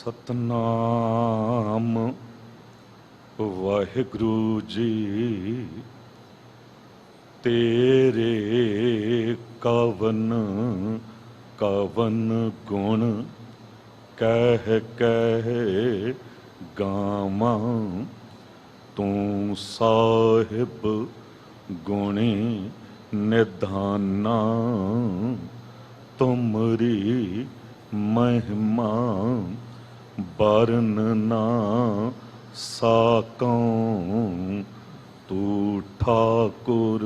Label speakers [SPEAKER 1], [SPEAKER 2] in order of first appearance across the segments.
[SPEAKER 1] सतनाम वाहिगुरु जी तेरे कवन कवन गुण कह कह गावां तू साहिब गुणी निधाना तुमरी महिमा बरन ना साकों तू ठाकुर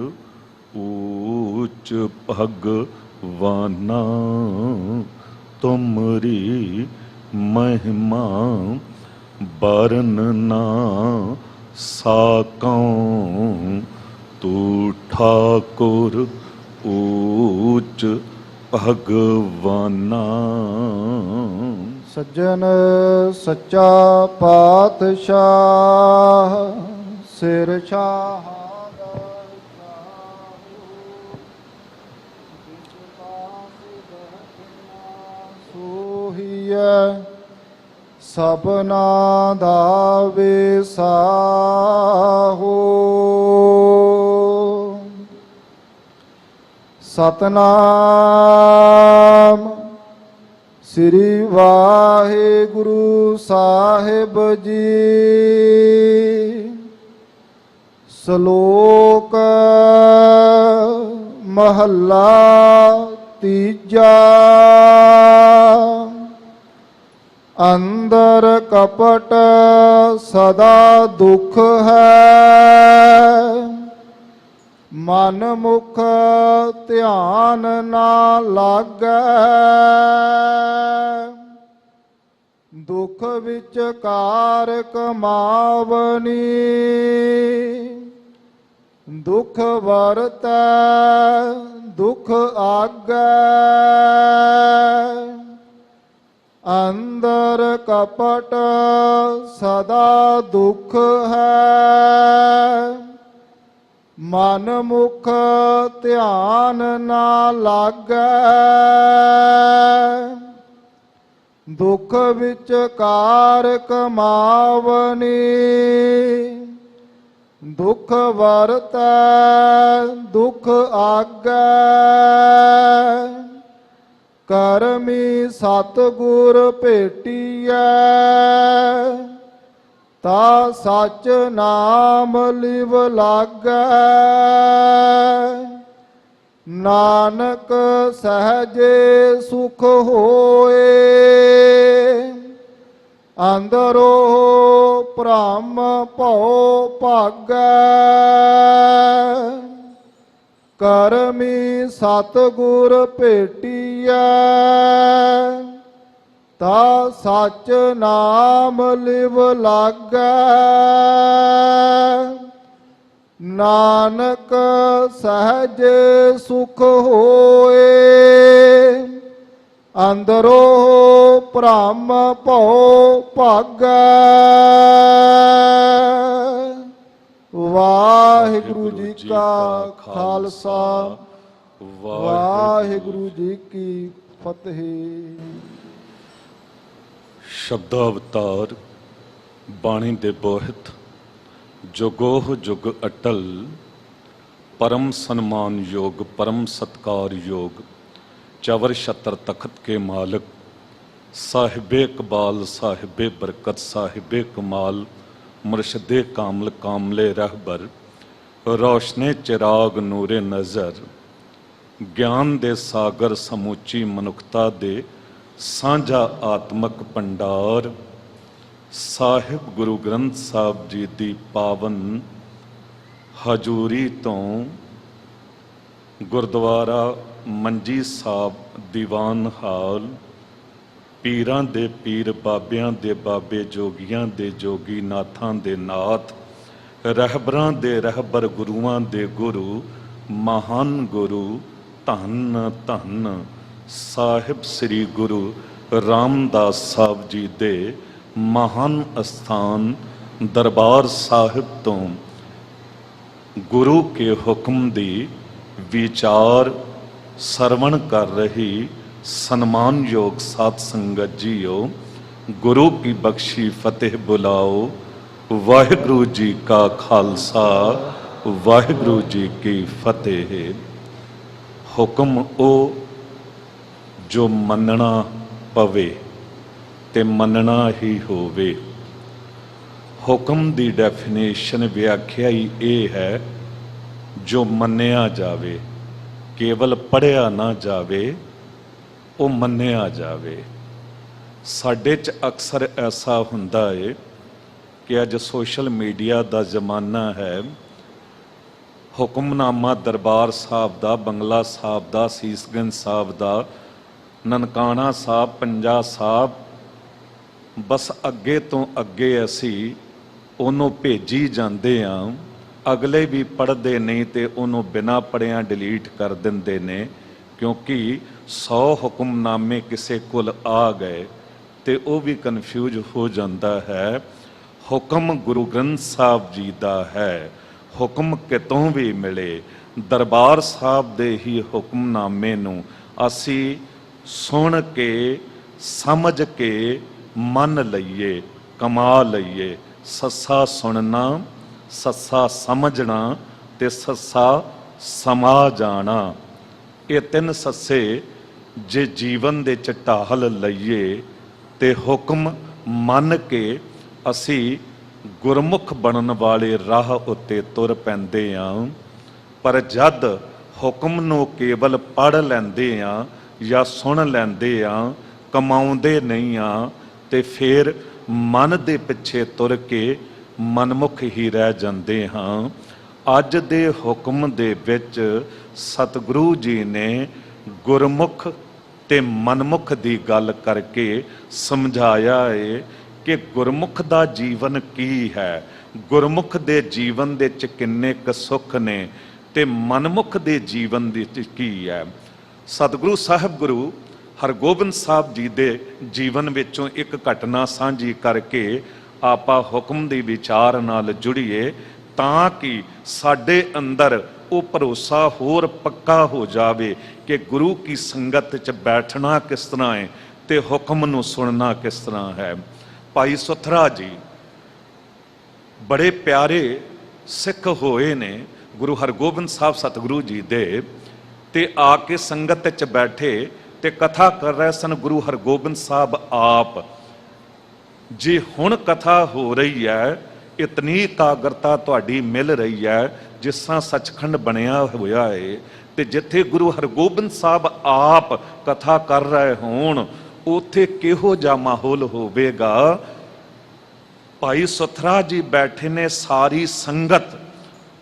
[SPEAKER 1] ऊच भगवाना तुमरी महिमा बरन ना साकों तू ठाकुर ऊच भगवाना।
[SPEAKER 2] सज्जन सच्चा पातशाह सिर शाह सोहिया सबना दा विसाहो। सतनाम श्री वाहिगुरु साहिब जी। श्लोक महला तीजा। अंदर कपट सदा दुख है, मन मुख ध्यान ना लागै। दुख विच कार कमावनी, दुख वरतै दुख आगै। अंदर कपट सदा दुख है, मन मुख ध्यान ना लागै। दुख विच कार कमावनी, दुख वरतै दुख आगै। करमी सतगुर भेटिया, ता सच नाम लिव लागै। नानक सहजे सुख होए, अंदरो भ्रम भौ भागै। करमी सतगुर भेटिया, ता सच नाम लिव लागै। नानक सहजे सुख होए, अंदरो भ्रम भौ भागै। वाहिगुरु जी का खालसा वाहिगुरु जी की फतेह।
[SPEAKER 1] शब्दावतार बाणी दे बोहित जोगोह जुग अटल परम सन्मान योग परम सत्कार योग चवर छत्र तखत के मालिक साहिबे इकबाल साहिबे बरकत साहिबे कमाल मुर्शदे कामल कामले रहबर रोशने चिराग नूरे नज़र ज्ञान दे सागर समूची मनुखता दे साझा आत्मक भंडार साहिब गुरु ग्रंथ साहब जी दी पावन हजूरी तो गुरुद्वारा मंजी साहब दीवान हाल पीरां दे पीर बाबियां दे बाबे जोगियां दे जोगी नाथां दे नाथ रहबरां दे रहबर गुरुआं दे गुरु महान गुरु धन धन साहिब श्री गुरु रामदास साहब जी दे महान अस्थान दरबार साहिब तो गुरु के हुक्म दी विचार सरवण कर रही सन्मानयोग साध संगत जीओ गुरु की बख्शी फतेह बुलाओ। वाहिगुरु जी का खालसा, वाहिगुरु जी की फतेह। हुक्म ओ जो मनना पवे ते मनना ही होवे। हुक्म दी डेफिनेशन व्याख्या ही ये है जो मन्निया जावे, केवल पढ़िया ना जावे, वो मन्निया जावे। साडे च अक्सर ऐसा हुंदा है कि अज सोशल मीडिया का जमाना है। हुक्मनामा दरबार साहब दा, बंगला साहब दा, सीसगंज साहब दा, ननकाना साहब, पंजा साहब, बस अगे तो अगे असी ਉਹਨੂੰ भेजी जाते हाँ। अगले भी पढ़ते नहीं तो ਉਹਨੂੰ बिना पढ़िया डिलीट कर देंगे ने, क्योंकि 100 हुक्मनामे किसी कोल आ गए तो वह भी कन्फ्यूज हो जाता है। हुक्म गुरु ग्रंथ साहब जी का है, हुक्म कितों भी मिले। दरबार साहब दे ही हुक्मनामे नूं असी सुन के समझ के मन लईए, कमा लईए। सस्सा सुनना, सस्सा समझना ते सस्सा समा जाना, ये 3 सस्से जे जीवन दे च ढाल लईए ते हुक्म मन के असी गुरमुख बनन वाले राह उत्ते तुर पैंदे आं। पर जद हुक्म नूं केवल पढ़ लैंदे आं या सुन लैंदे आं, कमाउंदे नहीं आं, ते फिर मन दे पिछे तुर के मनमुख ही रह जाते हाँ। अज दे हुक्म दे विच सतगुरु जी ने गुरमुख ते मनमुख दी गल करके समझाया है कि गुरमुख दा जीवन की है, गुरमुख दे जीवन दे च किन्ने क सुख ने ते मनमुख दे जीवन दे च की है। सतगुरु साहब गुरु हरगोबिंद साहब जी दे जीवन विचों एक घटना सांझी करके आपा हुक्म दी विचार नाल जुड़िए, तां कि साडे अंदर वो भरोसा होर पक्का हो जावे कि गुरु की संगत च बैठना किस तरह है ते हुक्म नूं सुनना किस तरह है। भाई सुथरा जी बड़े प्यारे सिख होए ने, गुरु हरगोबिंद साहब सतगुरु जी दे, ते आके संगत च बैठे ते कथा कर रहे सन गुरु हरगोबिंद साहब आप। जी हुण कथा हो रही है, इतनी एकाग्रता तुहाडी मिल रही है जिस तरह सचखंड बनया होया है, ते जिथे गुरु हरगोबिंद साहब आप कथा कर रहे होण उथे किहो जा माहौल होवेगा। भाई सुथरा जी बैठे ने, सारी संगत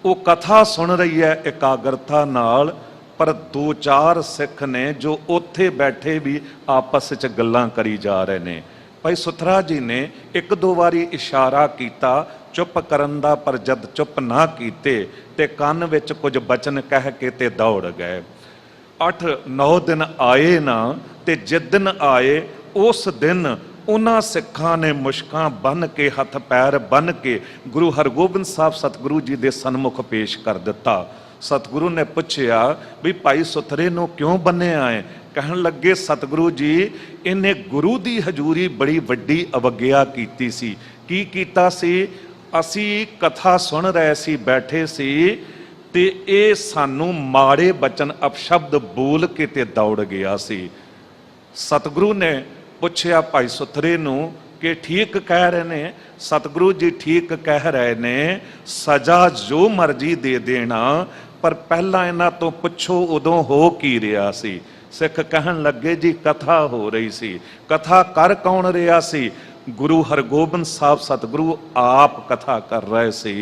[SPEAKER 1] वो कथा सुन रही है एकाग्रता नाल, पर 2-4 सिख ने जो उत्थे बैठे भी आपस च गल्लां करी जा रहे ने। भाई सुथरा जी ने 1-2 वारी इशारा किया चुप करन दा, पर जद चुप ना कीते ते कान विच कुछ बचन कह के ते दौड़ गए। 8-9 दिन आए ना, ते जिस दिन आए उस दिन उन्हां सिखां ने मुश्कां बन के, हथ पैर बन के गुरु हरगोबिंद साहब सतगुरु जी दे सन्मुख पेश कर दिता। सतगुरु ने पूछया भी भाई सुथरे नूं क्यों बन्निया है? कहन लगे सतगुरु जी इन्हें गुरु दी हजूरी बड़ी वड्डी अवग्या कीती सी। की कीता सी? असी कथा सुन रहे सी, बैठे सी, ते ये सानू माड़े बचन अपशब्द बोल के ते दौड़ गया सी। सतगुरु ने पूछया भाई सुथरे नूं कि ठीक कह रहे ने? सतगुरु जी ठीक कह रहे ने, सजा जो मर्जी दे देना, पर पहला इन्हां तो पुछो उदों हो की रहा सी। सिख कहन लगे जी कथा हो रही सी। कथा कर कौन रहा सी? गुरु हरगोबिंद साहब सतगुरु आप कथा कर रहे सी।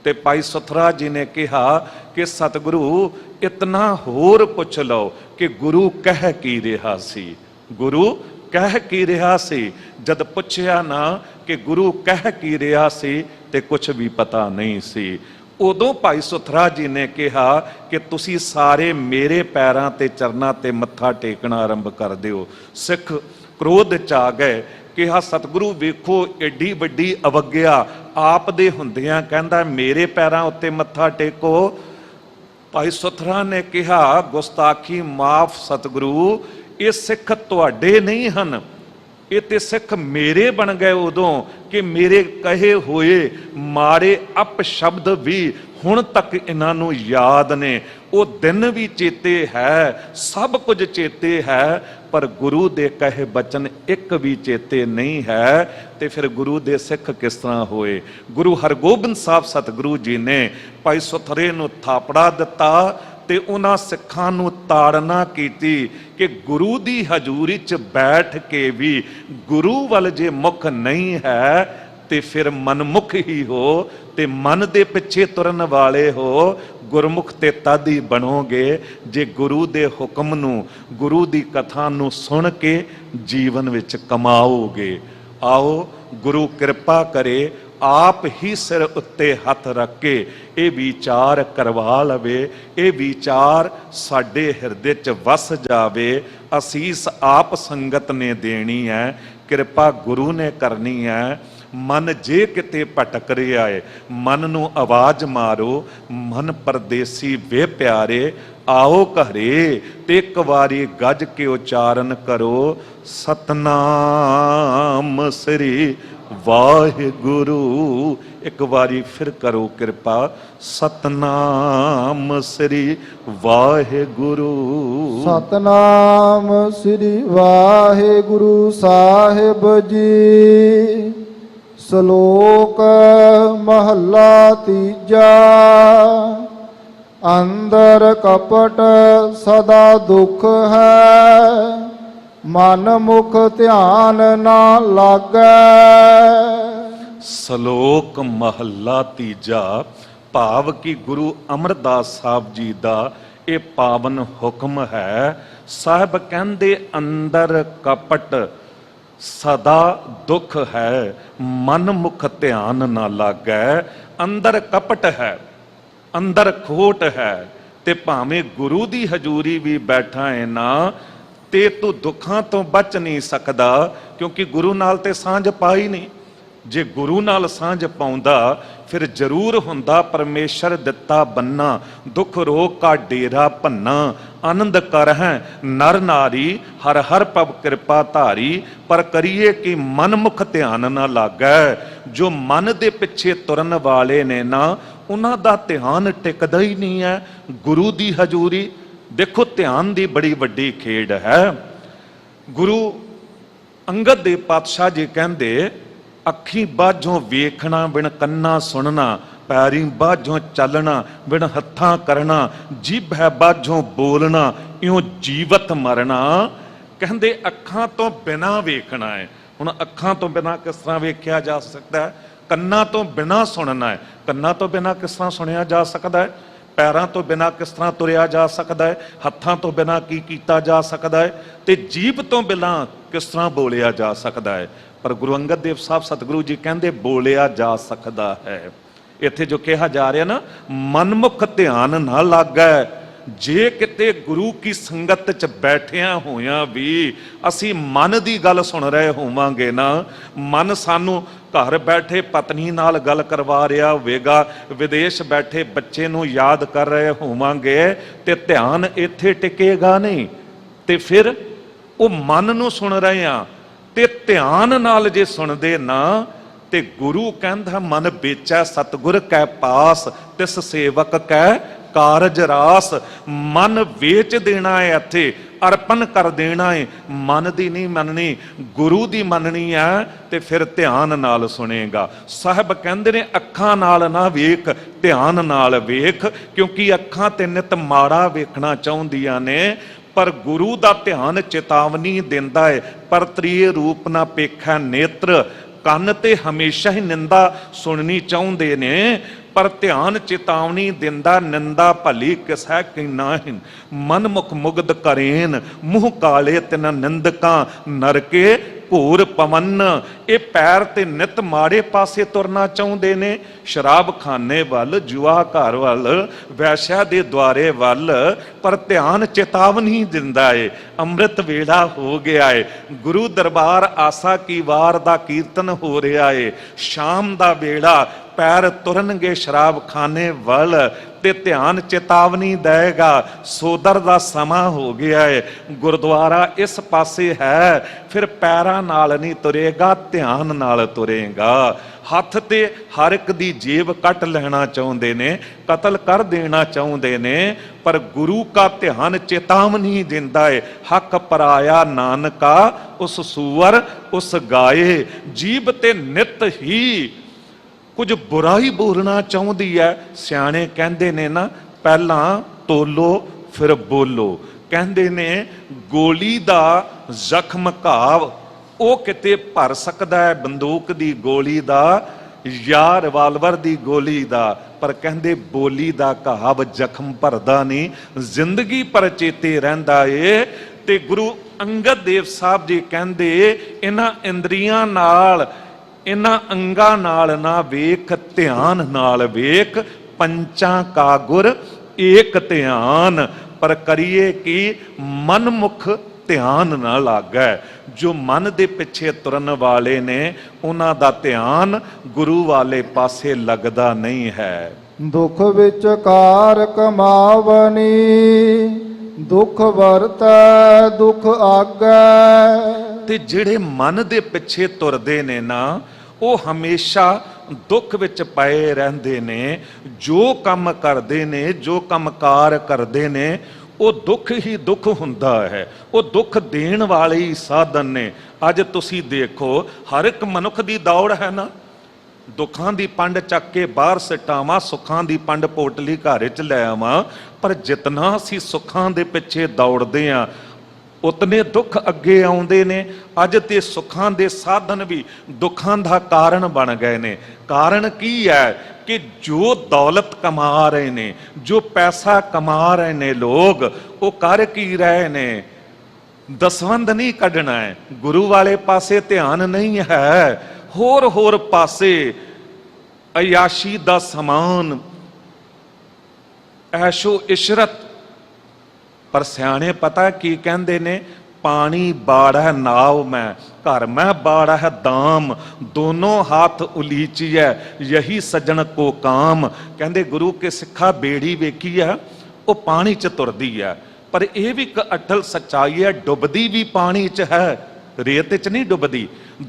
[SPEAKER 1] ते भाई सुथरा जी ने कहा कि सतगुरु इतना होर पुछ लो कि गुरु कह की रहा सी, गुरु कह की रहा सी। जद पुछया ना कि गुरु कह की रहा सी ते कुछ भी पता नहीं सी। उदों भाई सुथरा जी ने कहा कि तुसी सारे मेरे पैरां ते चरनां ते मत्था टेकना आरंभ कर दिओ। सिख क्रोध च आ गए। कहा सतगुरु वेखो एडी वड्डी अवग्या आप दे हुंदियां कहंदा मेरे पैरां उत्ते मत्था टेको। भाई सुथरा ने कहा गुस्ताखी माफ सतगुरु, ये सिख तुहाडे नहीं हन, ਇਹ ਤੇ ਸਿੱਖ ਮੇਰੇ ਬਣ ਗਏ ਉਦੋਂ ਕਿ ਮੇਰੇ ਕਹੇ ਹੋਏ ਮਾੜੇ ਅਪਸ਼ਬਦ ਵੀ ਹੁਣ ਤੱਕ ਇਹਨਾਂ ਨੂੰ ਯਾਦ ਨੇ। ਉਹ ਦਿਨ ਵੀ ਚੇਤੇ ਹੈ, ਸਭ ਕੁਝ ਚੇਤੇ ਹੈ, ਪਰ ਗੁਰੂ ਦੇ ਕਹੇ ਬਚਨ ਇੱਕ ਵੀ ਚੇਤੇ ਨਹੀਂ ਹੈ। ਤੇ ਫਿਰ ਗੁਰੂ ਦੇ ਸਿੱਖ ਕਿਸ ਤਰ੍ਹਾਂ ਹੋਏ? ਗੁਰੂ ਹਰਗੋਬਿੰਦ ਸਾਹਿਬ ਸਤਿਗੁਰੂ ਜੀ ਨੇ ਭਾਈ ਸੁਥਰੇ ਨੂੰ ਥਾਪੜਾ ਦਿੱਤਾ ਤੇ ਉਹਨਾਂ ਸਿੱਖਾਂ ਨੂੰ ਤਾੜਨਾ ਕੀਤੀ ਕਿ ਗੁਰੂ ਦੀ ਹਜ਼ੂਰੀ 'ਚ ਬੈਠ ਕੇ ਵੀ ਗੁਰੂ ਵੱਲ ਜੇ ਮੁਖ ਨਹੀਂ ਹੈ ਤੇ ਫਿਰ ਮਨਮੁਖ ਹੀ ਹੋ, ਤੇ ਮਨ ਦੇ ਪਿੱਛੇ ਤੁਰਨ ਵਾਲੇ ਹੋ। ਗੁਰਮੁਖ ਤੇ ਤਦ ਹੀ ਬਣੋਗੇ ਜੇ ਗੁਰੂ ਦੇ ਹੁਕਮ ਨੂੰ, ਗੁਰੂ ਦੀ ਕਥਾ ਨੂੰ ਸੁਣ ਕੇ ਜੀਵਨ ਵਿੱਚ ਕਮਾਓਗੇ। ਆਓ ਗੁਰੂ ਕਿਰਪਾ ਕਰੇ, ਆਪ ਹੀ ਸਿਰ ਉੱਤੇ ਹੱਥ ਰੱਖ ਕੇ ਇਹ ਵਿਚਾਰ ਕਰਵਾ ਲਵੇ, ਇਹ ਵਿਚਾਰ ਸਾਡੇ ਹਿਰਦੇ 'ਚ ਵਸ ਜਾਵੇ। ਅਸੀਸ ਆਪ ਸੰਗਤ ਨੇ ਦੇਣੀ ਹੈ, ਕਿਰਪਾ ਗੁਰੂ ਨੇ ਕਰਨੀ ਹੈ। ਮਨ ਜੇ ਕਿਤੇ ਭਟਕ ਰਿਹਾ ਹੈ, ਮਨ ਨੂੰ ਆਵਾਜ਼ ਮਾਰੋ, ਮਨ ਪਰਦੇਸੀ ਵੇ ਪਿਆਰੇ ਆਓ ਘਰੇ, ਤੇ ਇੱਕ ਵਾਰੀ ਗੱਜ ਕੇ ਉਚਾਰਨ ਕਰੋ ਸਤਨਾਮ ਸ੍ਰੀ ਵਾਹਿਗੁਰੂ। ਇੱਕ ਵਾਰੀ ਫਿਰ ਕਰੋ ਕਿਰਪਾ, ਸਤਨਾਮ ਸ੍ਰੀ ਵਾਹਿਗੁਰੂ।
[SPEAKER 2] ਸਤਨਾਮ ਸ੍ਰੀ ਵਾਹਿਗੁਰੂ ਸਾਹਿਬ ਜੀ। ਸ਼ਲੋਕ ਮਹੱਲਾ ਤੀਜਾ। ਅੰਦਰ ਕਪਟ ਸਦਾ ਦੁਖ ਹੈ, ਮਨ ਮੁਖ ਧਿਆਨ ਨਾ ਲਾਗੈ।
[SPEAKER 1] ਸ਼ਲੋਕ ਮਹੱਲਾ ਤੀਜਾ। ਭਾਵ ਕਿ ਗੁਰੂ ਅਮਰਦਾਸ ਸਾਹਿਬ ਜੀ ਦਾ ਇਹ ਪਾਵਨ ਹੁਕਮ ਹੈ। ਸਾਹਿਬ ਕਹਿੰਦੇ ਅੰਦਰ ਕਪਟ ਸਦਾ ਦੁੱਖ ਹੈ, ਮਨ ਮੁਖ ਧਿਆਨ ਨਾ ਲਾਗੈ। ਅੰਦਰ ਕਪਟ ਹੈ, ਅੰਦਰ ਖੋਟ ਹੈ, ਤੇ ਭਾਵੇਂ ਗੁਰੂ ਦੀ ਹਜ਼ੂਰੀ ਵੀ ਬੈਠਾ ਹੈ ਨਾ ਤੇ ਤੂੰ ਦੁੱਖਾਂ ਤੋਂ ਬਚ ਨਹੀਂ ਸਕਦਾ, ਕਿਉਂਕਿ ਗੁਰੂ ਨਾਲ ਤੇ ਸਾਂਝ ਪਾਈ ਨਹੀਂ। ਜੇ ਗੁਰੂ ਨਾਲ ਸਾਂਝ ਪਾਉਂਦਾ ਫਿਰ ਜ਼ਰੂਰ ਹੁੰਦਾ ਪਰਮੇਸ਼ਰ ਦਿੱਤਾ ਬੰਨਾ, ਦੁੱਖ ਰੋਗ ਕਾ ਡੇਰਾ ਭੰਨਾ। ਆਨੰਦ ਕਰ ਹੈ ਨਰ ਨਾਰੀ, ਹਰ ਹਰ ਪਵ ਕਿਰਪਾ ਧਾਰੀ। ਪਰ ਕਰੀਏ ਕਿ ਮਨਮੁਖ ਧਿਆਨ ਨਾ ਲਾਗੈ। ਜੋ ਮਨ ਦੇ ਪਿੱਛੇ ਤੁਰਨ ਵਾਲੇ ਨੇ ਨਾ, ਉਹਨਾਂ ਦਾ ਧਿਆਨ ਟਿਕਦਾ ਹੀ ਨਹੀਂ ਹੈ ਗੁਰੂ ਦੀ ਹਜ਼ੂਰੀ। ਦੇਖੋ ਧਿਆਨ ਦੀ ਬੜੀ ਵੱਡੀ ਖੇਡ ਹੈ। ਗੁਰੂ ਅੰਗਦ ਦੇਵ ਪਾਤਸ਼ਾਹ ਜੀ ਕਹਿੰਦੇ ਅੱਖੀ ਬਾਝੋਂ ਵੇਖਣਾ ਬਿਨ ਕੰਨਾਂ ਸੁਣਨਾ, ਪੈਰੀ ਬਾਝੋਂ ਚੱਲਣਾ ਬਿਨ ਹੱਥਾਂ ਕਰਨਾ, ਜੀਭ ਹੈ ਬਾਝੋਂ ਬੋਲਣਾ ਇਉਂ ਜੀਵਤ ਮਰਨਾ। ਕਹਿੰਦੇ ਅੱਖਾਂ ਤੋਂ ਬਿਨਾਂ ਵੇਖਣਾ ਹੈ। ਹੁਣ ਅੱਖਾਂ ਤੋਂ ਬਿਨਾਂ ਕਿਸ ਤਰ੍ਹਾਂ ਵੇਖਿਆ ਜਾ ਸਕਦਾ ਹੈ? ਕੰਨਾਂ ਤੋਂ ਬਿਨਾਂ ਸੁਣਨਾ ਹੈ। ਕੰਨਾਂ ਤੋਂ ਬਿਨਾਂ ਕਿਸ ਤਰ੍ਹਾਂ ਸੁਣਿਆ ਜਾ ਸਕਦਾ ਹੈ? ਪੈਰਾਂ ਤੋਂ ਬਿਨਾਂ ਕਿਸ ਤਰ੍ਹਾਂ ਤੁਰਿਆ ਜਾ ਸਕਦਾ ਹੈ? ਹੱਥਾਂ ਤੋਂ ਬਿਨਾਂ ਕੀ ਕੀਤਾ ਜਾ ਸਕਦਾ ਹੈ? ਤੇ ਜੀਭ ਤੋਂ ਬਿਨਾਂ ਕਿਸ ਤਰ੍ਹਾਂ ਬੋਲਿਆ ਜਾ ਸਕਦਾ ਹੈ? ਪਰ ਗੁਰੂ ਅੰਗਦ ਦੇਵ ਸਾਹਿਬ ਸਤਿਗੁਰੂ ਜੀ ਕਹਿੰਦੇ ਬੋਲਿਆ ਜਾ ਸਕਦਾ ਹੈ। ਇੱਥੇ ਜੋ ਕਿਹਾ ਜਾ ਰਿਹਾ ਨਾ, ਮਨਮੁਖ ਧਿਆਨ ਨਾ ਲਾਗੈ। ਜੇ ਕਿਤੇ ਗੁਰੂ ਕੀ ਸੰਗਤ 'ਚ ਬੈਠਿਆਂ ਹੋਇਆਂ ਵੀ ਅਸੀਂ ਮਨ ਦੀ ਗੱਲ ਸੁਣ ਰਹੇ ਹੋਵਾਂਗੇ ਨਾ, ਮਨ ਸਾਨੂੰ ਘਰ ਬੈਠੇ ਪਤਨੀ ਨਾਲ ਗੱਲ ਕਰਵਾ ਰਿਹਾ ਹੋਵੇਗਾ, ਵਿਦੇਸ਼ ਬੈਠੇ ਬੱਚੇ ਨੂੰ ਯਾਦ ਕਰ ਰਹੇ ਹੋਵਾਂਗੇ, ਤੇ ਧਿਆਨ ਇੱਥੇ ਟਿਕੇਗਾ ਨਹੀਂ। ਤੇ ਫਿਰ ਉਹ ਮਨ ਨੂੰ ਸੁਣ ਰਹੇ ਆ ਤੇ ਧਿਆਨ ਨਾਲ ਜੇ ਸੁਣਦੇ ਨਾ, ਤੇ ਗੁਰੂ ਕਹਿੰਦਾ ਮਨ ਵੇਚੈ ਸਤਿਗੁਰ ਕੈ ਪਾਸ, ਤਿਸ ਸੇਵਕ ਕੈ ਕਾਰਜ ਰਾਸ। ਮਨ ਵੇਚ ਦੇਣਾ ਹੈ, ਇੱਥੇ ਅਰਪਣ ਕਰ ਦੇਣਾ ਹੈ। ਮਨ ਦੀ ਨਹੀਂ ਮੰਨਣੀ, ਗੁਰੂ ਦੀ ਮੰਨਣੀ ਹੈ, ਤੇ ਫਿਰ ਧਿਆਨ ਨਾਲ ਸੁਣੇਗਾ। ਸਾਹਿਬ ਕਹਿੰਦੇ ਨੇ ਅੱਖਾਂ ਨਾਲ ਨਾ ਵੇਖ, ਧਿਆਨ ਨਾਲ ਵੇਖ, ਕਿਉਂਕਿ ਅੱਖਾਂ ਤੇ ਨਿਤ ਮਾੜਾ ਵੇਖਣਾ ਚਾਹੁੰਦੀਆਂ ਨੇ। ਪਰ ਗੁਰੂ ਦਾ ਧਿਆਨ ਚੇਤਾਵਨੀ ਦਿੰਦਾ ਹੈ, ਪਰ ਤ੍ਰੀਏ ਰੂਪ ਨਾ ਪੇਖੈ ਨੇਤਰ। ਕੰਨ ਤੇ ਹਮੇਸ਼ਾ ਹੀ ਨਿੰਦਾ ਸੁਣਨੀ ਚਾਹੁੰਦੇ ਨੇ, ਪਰ ਧਿਆਨ ਚੇਤਾਵਨੀ ਦਿੰਦਾ, ਨਿੰਦਾ ਭਲੀ ਕਿਸੈ ਕੀ ਨਾਹਿਨ। ਮਨ ਮੁਖ ਮੁਗਧ ਕਰੇਨ, ਮੂੰਹ ਕਾਲੇ ਤਿਨ ਨਿੰਦਕਾਂ ਨਰਕੇ ਘੋਰ ਪਵਨ। ਇਹ ਪੈਰ ਤੇ ਨਿਤ ਮਾੜੇ ਪਾਸੇ ਤੁਰਨਾ ਚਾਹੁੰਦੇ ਨੇ, ਸ਼ਰਾਬ ਖਾਨੇ ਵੱਲ, ਜੁਆ ਘਰ ਵੱਲ, ਵੈਸ਼ਿਆ ਦੇ ਦੁਆਰੇ ਵੱਲ। ਪਰ ਧਿਆਨ ਚੇਤਾਵਨੀ ਦਿੰਦਾ ਏ, ਅੰਮ੍ਰਿਤ ਵੇਲਾ ਹੋ ਗਿਆ ਏ, ਗੁਰੂ ਦਰਬਾਰ ਆਸਾ ਕੀ ਵਾਰ ਦਾ ਕੀਰਤਨ ਹੋ ਰਿਹਾ ਏ, ਸ਼ਾਮ ਦਾ ਵੇਲਾ ਪੈਰ ਤੁਰਨਗੇ ਸ਼ਰਾਬ ਖਾਨੇ ਵੱਲ, ਤੇ ਧਿਆਨ ਚੇਤਾਵਨੀ ਦੇਗਾ, ਸੋਦਰ ਦਾ ਸਮਾਂ ਹੋ ਗਿਆ ਹੈ, ਗੁਰਦੁਆਰਾ ਇਸ ਪਾਸੇ ਹੈ, ਫਿਰ ਪੈਰਾਂ ਨਾਲ ਨਹੀਂ ਤੁਰੇਗਾ, ਧਿਆਨ ਨਾਲ ਤੁਰੇਗਾ। ਹੱਥ ਤੇ ਹਰ ਇੱਕ ਦੀ ਜੇਬ ਕੱਟ ਲੈਣਾ ਚਾਹੁੰਦੇ ਨੇ, ਕਤਲ ਕਰ ਦੇਣਾ ਚਾਹੁੰਦੇ ਨੇ, ਪਰ ਗੁਰੂ ਕਾ ਧਿਆਨ ਚੇਤਾਵਨੀ ਦਿੰਦਾ ਹੈ, ਹੱਕ ਪਰਾਇਆ ਨਾਨਕਾ ਉਸ ਸੂਰ ਉਸ ਗਾਏ। ਜੀਭ ਤੇ ਨਿਤ ਹੀ ਕੁਝ ਬੁਰਾ ਹੀ ਬੋਲਣਾ ਚਾਹੁੰਦੀ ਹੈ। ਸਿਆਣੇ ਕਹਿੰਦੇ ਨੇ ਨਾ, ਪਹਿਲਾਂ ਤੋਲੋ ਫਿਰ ਬੋਲੋ। ਕਹਿੰਦੇ ਨੇ ਗੋਲੀ ਦਾ ਜ਼ਖਮ ਘਾਵ ਉਹ ਕਿਤੇ ਭਰ ਸਕਦਾ ਹੈ, ਬੰਦੂਕ ਦੀ ਗੋਲੀ ਦਾ ਜਾਂ ਰਿਵਾਲਵਰ ਦੀ ਗੋਲੀ ਦਾ, ਪਰ ਕਹਿੰਦੇ ਬੋਲੀ ਦਾ ਘਾਵ ਜ਼ਖਮ ਭਰਦਾ ਨਹੀਂ, ਜ਼ਿੰਦਗੀ ਪਰ ਚੇਤੇ ਰਹਿੰਦਾ ਏ। ਤੇ ਗੁਰੂ ਅੰਗਦ ਦੇਵ ਸਾਹਿਬ ਜੀ ਕਹਿੰਦੇ ਇਹਨਾਂ ਇੰਦਰੀਆਂ ਨਾਲ, ਇਹਨਾਂ ਅੰਗਾਂ ਨਾਲ ਨਾ ਵੇਖ, ਧਿਆਨ ਨਾਲ ਵੇਖ, ਪੰਚਾਂ ਕਾ ਗੁਰ ਏਕ ਧਿਆਨ। ਪਰ ਕਰੀਏ ਕਿ ਮਨਮੁਖ ਧਿਆਨ ਨਾ ਲਾਗੈ। ਜੋ ਮਨ ਦੇ ਪਿੱਛੇ ਤੁਰਨ ਵਾਲੇ ਨੇ ਉਹਨਾਂ ਦਾ ਧਿਆਨ ਗੁਰੂ ਵਾਲੇ ਪਾਸੇ ਲੱਗਦਾ ਨਹੀਂ ਹੈ।
[SPEAKER 2] ਦੁਖ ਵਿੱਚ ਕਾਰ ਕਮਾਵਨੀ, ਦੁਖ ਵਰਤੈ ਦੁਖ ਆਗੈ।
[SPEAKER 1] ਤੇ ਜਿਹੜੇ ਮਨ ਦੇ ਪਿੱਛੇ ਤੁਰਦੇ ਨੇ ਨਾ, ਉਹ ਹਮੇਸ਼ਾ ਦੁੱਖ ਵਿੱਚ ਪਏ ਰਹਿੰਦੇ ਨੇ। ਜੋ ਕੰਮ ਕਰਦੇ ਨੇ, ਜੋ ਕੰਮਕਾਰ ਕਰਦੇ ਨੇ, ਉਹ ਦੁੱਖ ਹੀ ਦੁੱਖ ਹੁੰਦਾ ਹੈ। ਉਹ ਦੁੱਖ ਦੇਣ ਵਾਲੇ ਹੀ ਸਾਧਨ ਨੇ। ਅੱਜ ਤੁਸੀਂ ਦੇਖੋ, ਹਰ ਇੱਕ ਮਨੁੱਖ ਦੀ ਦੌੜ ਹੈ ਨਾ, ਦੁੱਖਾਂ ਦੀ ਪੰਡ ਚੱਕ ਕੇ ਬਾਹਰ ਸਟਾਵਾਂ, ਸੁੱਖਾਂ ਦੀ ਪੰਡ ਪੋਟਲੀ ਘਰ 'ਚ ਲੈ ਆਵਾਂ। ਪਰ ਜਿਤਨਾ ਅਸੀਂ ਸੁੱਖਾਂ ਦੇ ਪਿੱਛੇ ਦੌੜਦੇ ਹਾਂ, ਉਤਨੇ ਦੁੱਖ ਅੱਗੇ ਆਉਂਦੇ ਨੇ। ਅੱਜ ਤੇ ਸੁੱਖਾਂ ਦੇ ਸਾਧਨ ਵੀ ਦੁੱਖਾਂ ਦਾ ਕਾਰਨ ਬਣ ਗਏ ਨੇ। ਕਾਰਨ ਕੀ ਹੈ ਕਿ ਜੋ ਦੌਲਤ ਕਮਾ ਰਹੇ ਨੇ, ਜੋ ਪੈਸਾ ਕਮਾ ਰਹੇ ਨੇ ਲੋਕ, ਉਹ ਕਰ ਕੀ ਰਹੇ ਨੇ? ਦਸਵੰਧ ਨਹੀਂ ਕੱਢਣਾ ਹੈ, ਗੁਰੂ ਵਾਲੇ ਪਾਸੇ ਧਿਆਨ ਨਹੀਂ ਹੈ, ਹੋਰ ਪਾਸੇ ਅਯਾਸ਼ੀ ਦਾ ਸਮਾਨ, ਐਸ਼ੋ ਇਸ਼ਰਤ। ਪਰ ਸਿਆਣੇ ਪਤਾ ਕੀ ਕਹਿੰਦੇ ਨੇ? ਪਾਣੀ ਬਾੜੈ ਨਾਵ ਮੈਂ, ਘਰ ਮੈਂ ਬਾੜਾ ਹੈ ਦਾਮ, ਦੋਨੋਂ ਹਾਥ ਉਲੀਚੀਐ ਯਹੀ ਸੱਜਣ ਕੋ ਕਾਮ। ਕਹਿੰਦੇ ਗੁਰੂ ਕੇ ਸਿੱਖਾ ਬੇੜੀ ਵੇਖੀ ਹੈ, ਉਹ ਪਾਣੀ 'ਚ ਤੁਰਦੀ ਹੈ, ਪਰ ਇਹ ਵੀ ਇੱਕ ਅਟਲ ਸੱਚਾਈ ਹੈ, ਡੁੱਬਦੀ ਵੀ ਪਾਣੀ 'ਚ ਹੈ, ਰੇਤ 'ਚ ਨਹੀਂ ਡੁੱਬਦੀ।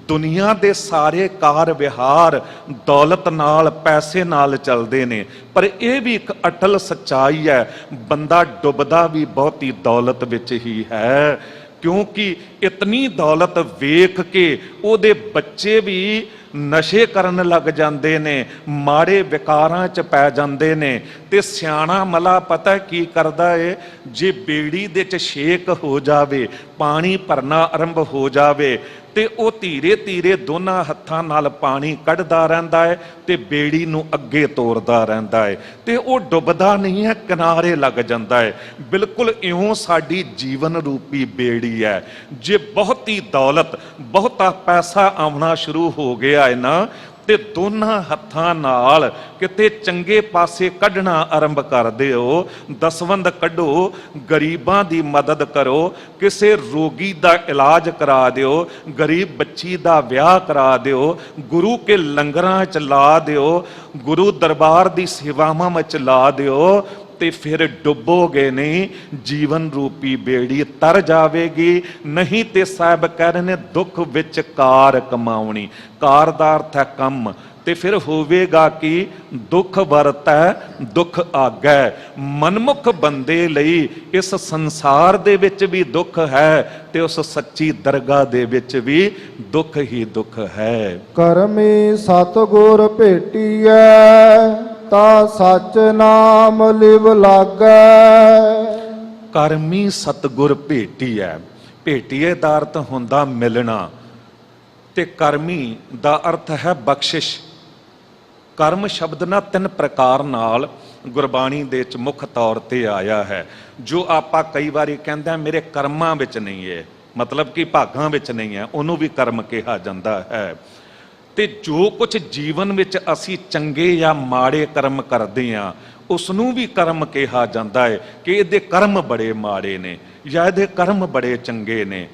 [SPEAKER 1] ਦੁਨੀਆ ਦੇ ਸਾਰੇ ਕਾਰ ਵਿਹਾਰ ਦੌਲਤ ਨਾਲ, ਪੈਸੇ ਨਾਲ ਚੱਲਦੇ ਨੇ, ਪਰ ਇਹ ਵੀ ਇੱਕ ਅਟਲ ਸੱਚਾਈ ਹੈ, ਬੰਦਾ ਡੁੱਬਦਾ ਵੀ ਬਹੁਤੀ ਦੌਲਤ ਵਿੱਚ ਹੀ ਹੈ। ਕਿਉਂਕਿ ਇਤਨੀ ਦੌਲਤ ਵੇਖ ਕੇ ਉਹਦੇ ਬੱਚੇ ਵੀ ਨਸ਼ੇ ਕਰਨ ਲੱਗ ਜਾਂਦੇ ਨੇ, ਮਾੜੇ ਵਿਕਾਰਾਂ 'ਚ ਪੈ ਜਾਂਦੇ ਨੇ। ਤੇ ਸਿਆਣਾ ਮਲਾ ਪਤਾ ਕੀ ਕਰਦਾ ਏ? ਜੇ ਬੇੜੀ ਦੇ 'ਚ ਛੇਕ ਹੋ ਜਾਵੇ, ਪਾਣੀ ਭਰਨਾ ਆਰੰਭ ਹੋ ਜਾਵੇ, ਤੇ ਉਹ ਧੀਰੇ ਧੀਰੇ ਦੋਨਾਂ ਹੱਥਾਂ ਨਾਲ ਪਾਣੀ ਕੱਢਦਾ ਰਹਿੰਦਾ ਹੈ ਤੇ ਬੇੜੀ ਨੂੰ ਅੱਗੇ ਤੋਰਦਾ ਰਹਿੰਦਾ ਹੈ, ਤੇ ਉਹ ਡੁੱਬਦਾ ਨਹੀਂ ਹੈ, ਕਿਨਾਰੇ ਲੱਗ ਜਾਂਦਾ ਹੈ। ਬਿਲਕੁਲ ਇਉਂ ਸਾਡੀ ਜੀਵਨ ਰੂਪੀ ਬੇੜੀ ਹੈ। ਜੇ ਬਹੁਤੀ ਦੌਲਤ, ਬਹੁਤਾ ਪੈਸਾ ਆਉਣਾ ਸ਼ੁਰੂ ਹੋ ਗਿਆ ਹੈ ਨਾ, ਤੇ ਦੋਨਾਂ ਹੱਥਾਂ ਨਾਲ ਕਿਤੇ ਚੰਗੇ ਪਾਸੇ ਕੱਢਣਾ ਆਰੰਭ ਕਰ ਦਿਓ। ਦਸਵੰਧ ਕੱਢੋ, ਗਰੀਬਾਂ ਦੀ ਮਦਦ ਕਰੋ, ਕਿਸੇ ਰੋਗੀ ਦਾ ਇਲਾਜ ਕਰਾ ਦਿਓ, ਗਰੀਬ ਬੱਚੀ ਦਾ ਵਿਆਹ ਕਰਾ ਦਿਓ, ਗੁਰੂ ਕੇ ਲੰਗਰਾਂ 'ਚ ਲਾ ਦਿਓ, ਗੁਰੂ ਦਰਬਾਰ ਦੀ ਸੇਵਾਵਾਂ ਵਿੱਚ ਲਾ ਦਿਓ, ਤੇ ਫਿਰ ਡੁੱਬੋਗੇ ਨਹੀਂ, ਜੀਵਨ ਰੂਪੀ ਬੇੜੀ ਤਰ ਜਾਵੇਗੀ। ਨਹੀਂ ਤੇ ਸਾਹਿਬ ਕਹਿ ਰਹੇ ਨੇ ਦੁੱਖ ਵਿੱਚ ਕਾਰ ਕਮਾਉਣੀ, ਕਾਰ ਦਾ ਅਰਥ ਹੈ ਕੰਮ, ਤੇ ਫਿਰ ਹੋਵੇਗਾ ਕਿ ਦੁੱਖ ਵਰਤੈ ਦੁੱਖ ਆਗੈ। ਮਨਮੁਖ ਬੰਦੇ ਲਈ ਇਸ ਸੰਸਾਰ ਦੇ ਵਿੱਚ ਵੀ ਦੁੱਖ ਹੈ, ਤੇ ਉਸ ਸੱਚੀ ਦਰਗਾਹ ਦੇ ਵਿੱਚ ਵੀ ਦੁੱਖ ਹੀ ਦੁੱਖ ਹੈ।
[SPEAKER 2] ਕਰਮੀ ਸਤਿਗੁਰ ਭੇਟੀਐ, ਤਾ ਸੱਚ ਨਾਮ ਲਿਵ ਲਾਗੈ।
[SPEAKER 1] ਕਰਮੀ ਸਤਿਗੁਰ ਭੇਟੀਐ, ਭੇਟੀਏ ਦਾ ਅਰਥ ਹੁੰਦਾ ਮਿਲਣਾ, ਤੇ ਕਰਮੀ ਦਾ ਅਰਥ ਹੈ ਬਖਸ਼ਿਸ਼। ਕਰਮ ਸ਼ਬਦ ਨਾ 3 ਪ੍ਰਕਾਰ ਨਾਲ ਗੁਰਬਾਣੀ ਦੇ ਵਿੱਚ ਮੁੱਖ ਤੌਰ ਤੇ ਆਇਆ ਹੈ। ਜੋ ਆਪਾਂ ਕਈ ਵਾਰੀ ਕਹਿੰਦੇ ਹਾਂ ਮੇਰੇ ਕਰਮਾਂ ਵਿੱਚ ਨਹੀਂ ਹੈ, ਮਤਲਬ ਕਿ ਭਾਗਾਂ ਵਿੱਚ ਨਹੀਂ ਹੈ, ਉਹਨੂੰ ਵੀ ਕਰਮ ਕਿਹਾ ਜਾਂਦਾ ਹੈ। ਤੇ ਜੋ ਕੁਝ ਜੀਵਨ ਵਿੱਚ ਅਸੀਂ ਚੰਗੇ ਜਾਂ ਮਾੜੇ ਕਰਮ ਕਰਦੇ ਹਾਂ, ਉਸ ਨੂੰ ਵੀ ਕਰਮ ਕਿਹਾ ਜਾਂਦਾ ਹੈ ਕਿ ਇਹਦੇ ਕਰਮ ਬੜੇ ਮਾੜੇ ਨੇ ਜਾਂ ਇਹਦੇ ਕਰਮ ਬੜੇ ਚੰਗੇ ਨੇ।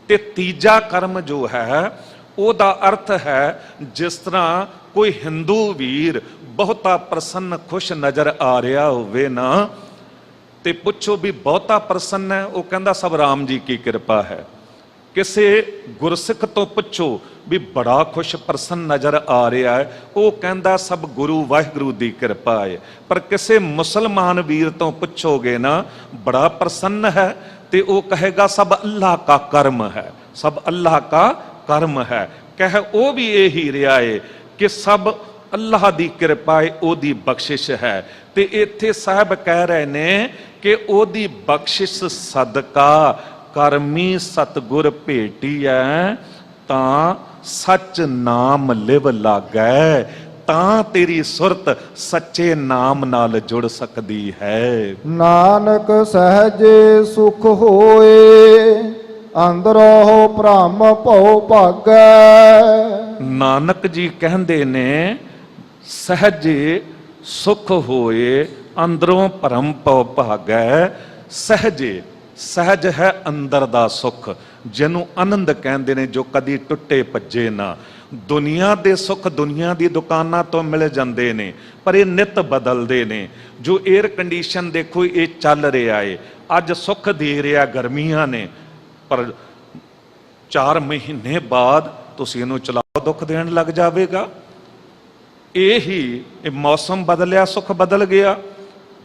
[SPEAKER 1] ਤੇ ਤੀਜਾ ਕਰਮ ਜੋ ਹੈ ਉਹਦਾ ਅਰਥ ਹੈ ਜਿਸ ਤਰ੍ਹਾਂ ਕੋਈ ਹਿੰਦੂ ਵੀਰ ਬਹੁਤਾ ਪ੍ਰਸੰਨ ਖੁਸ਼ ਨਜ਼ਰ ਆ ਰਿਹਾ ਹੋਵੇ ਨਾ, ਤੇ ਪੁੱਛੋ ਵੀ ਬਹੁਤਾ ਪ੍ਰਸੰਨ ਹੈ, ਉਹ ਕਹਿੰਦਾ ਸਭ ਰਾਮ ਜੀ ਕੀ ਕਿਰਪਾ ਹੈ। ਕਿਸੇ ਗੁਰਸਿੱਖ ਤੋਂ ਪੁੱਛੋ ਵੀ ਬੜਾ ਖੁਸ਼ ਪ੍ਰਸੰਨ ਨਜ਼ਰ ਆ ਰਿਹਾ ਹੈ, ਉਹ ਕਹਿੰਦਾ ਸਭ ਗੁਰੂ ਵਾਹਿਗੁਰੂ ਦੀ ਕਿਰਪਾ ਹੈ। ਪਰ ਕਿਸੇ ਮੁਸਲਮਾਨ ਵੀਰ ਤੋਂ ਪੁੱਛੋਗੇ ਨਾ ਬੜਾ ਪ੍ਰਸੰਨ ਹੈ, ਤੇ ਉਹ ਕਹੇਗਾ ਸਭ ਅੱਲਾਹ ਕਾ ਕਰਮ ਹੈ, ਸਭ ਅੱਲਾਹ ਕਾ ਕਰਮ ਹੈ। ਕਹੇ ਉਹ ਵੀ ਇਹੀ ਰਿਹਾ ਹੈ ਕਿ ਸਭ ਅੱਲਾਹ ਦੀ ਕਿਰਪਾ ਹੈ, ਉਹਦੀ ਬਖਸ਼ਿਸ਼ ਹੈ। ਤੇ ਇੱਥੇ ਸਾਹਿਬ ਕਹਿ ਰਹੇ ਨੇ ਕਿ ਉਹਦੀ ਬਖਸ਼ਿਸ਼ ਸਦਕਾ ਕਰਮੀ ਸਤਿਗੁਰ ਭੇਟੀਐ, ਤਾਂ ਸੱਚ ਨਾਮ ਲਿਵ ਲਾਗੈ, ਤਾਂ ਤੇਰੀ ਸੁਰਤ ਸੱਚੇ ਨਾਮ ਨਾਲ ਜੁੜ ਸਕਦੀ ਹੈ।
[SPEAKER 2] ਨਾਨਕ ਸਹਜੇ ਸੁਖ ਹੋਏ, ਅੰਦਰੋਂ ਭ੍ਰਮ ਭਉ ਭਾਗੈ।
[SPEAKER 1] ਨਾਨਕ ਜੀ ਕਹਿੰਦੇ ਨੇ ਸਹਜੇ ਸੁਖ ਹੋਏ, ਅੰਦਰੋਂ ਭਰਮ ਭਉ ਭਾਗੈ। ਸਹਜੇ, ਸਹਿਜ ਹੈ ਅੰਦਰ ਦਾ ਸੁਖ, ਜਿਹਨੂੰ ਆਨੰਦ ਕਹਿੰਦੇ ਨੇ, ਜੋ ਕਦੀ ਟੁੱਟੇ ਭੱਜੇ ਨਾ। ਦੁਨੀਆ ਦੇ ਸੁੱਖ ਦੁਨੀਆ ਦੀ ਦੁਕਾਨਾਂ ਤੋਂ ਮਿਲ ਜਾਂਦੇ ਨੇ, ਪਰ ਇਹ ਨਿਤ ਬਦਲਦੇ ਨੇ। ਜੋ 에ਅਰ ਕੰਡੀਸ਼ਨ ਦੇਖੋ ਇਹ ਚੱਲ ਰਿਹਾ ਏ, ਅੱਜ ਸੁੱਖ ਦੇ ਰਿਹਾ ਗਰਮੀਆਂ ਨੇ, ਪਰ 4 ਮਹੀਨੇ ਬਾਅਦ ਤੁਸੀਂ ਇਹਨੂੰ ਚਲਾਓ ਦੁੱਖ ਦੇਣ ਲੱਗ ਜਾਵੇਗਾ। ਇਹ ਮੌਸਮ ਬਦਲਿਆ ਸੁੱਖ ਬਦਲ ਗਿਆ,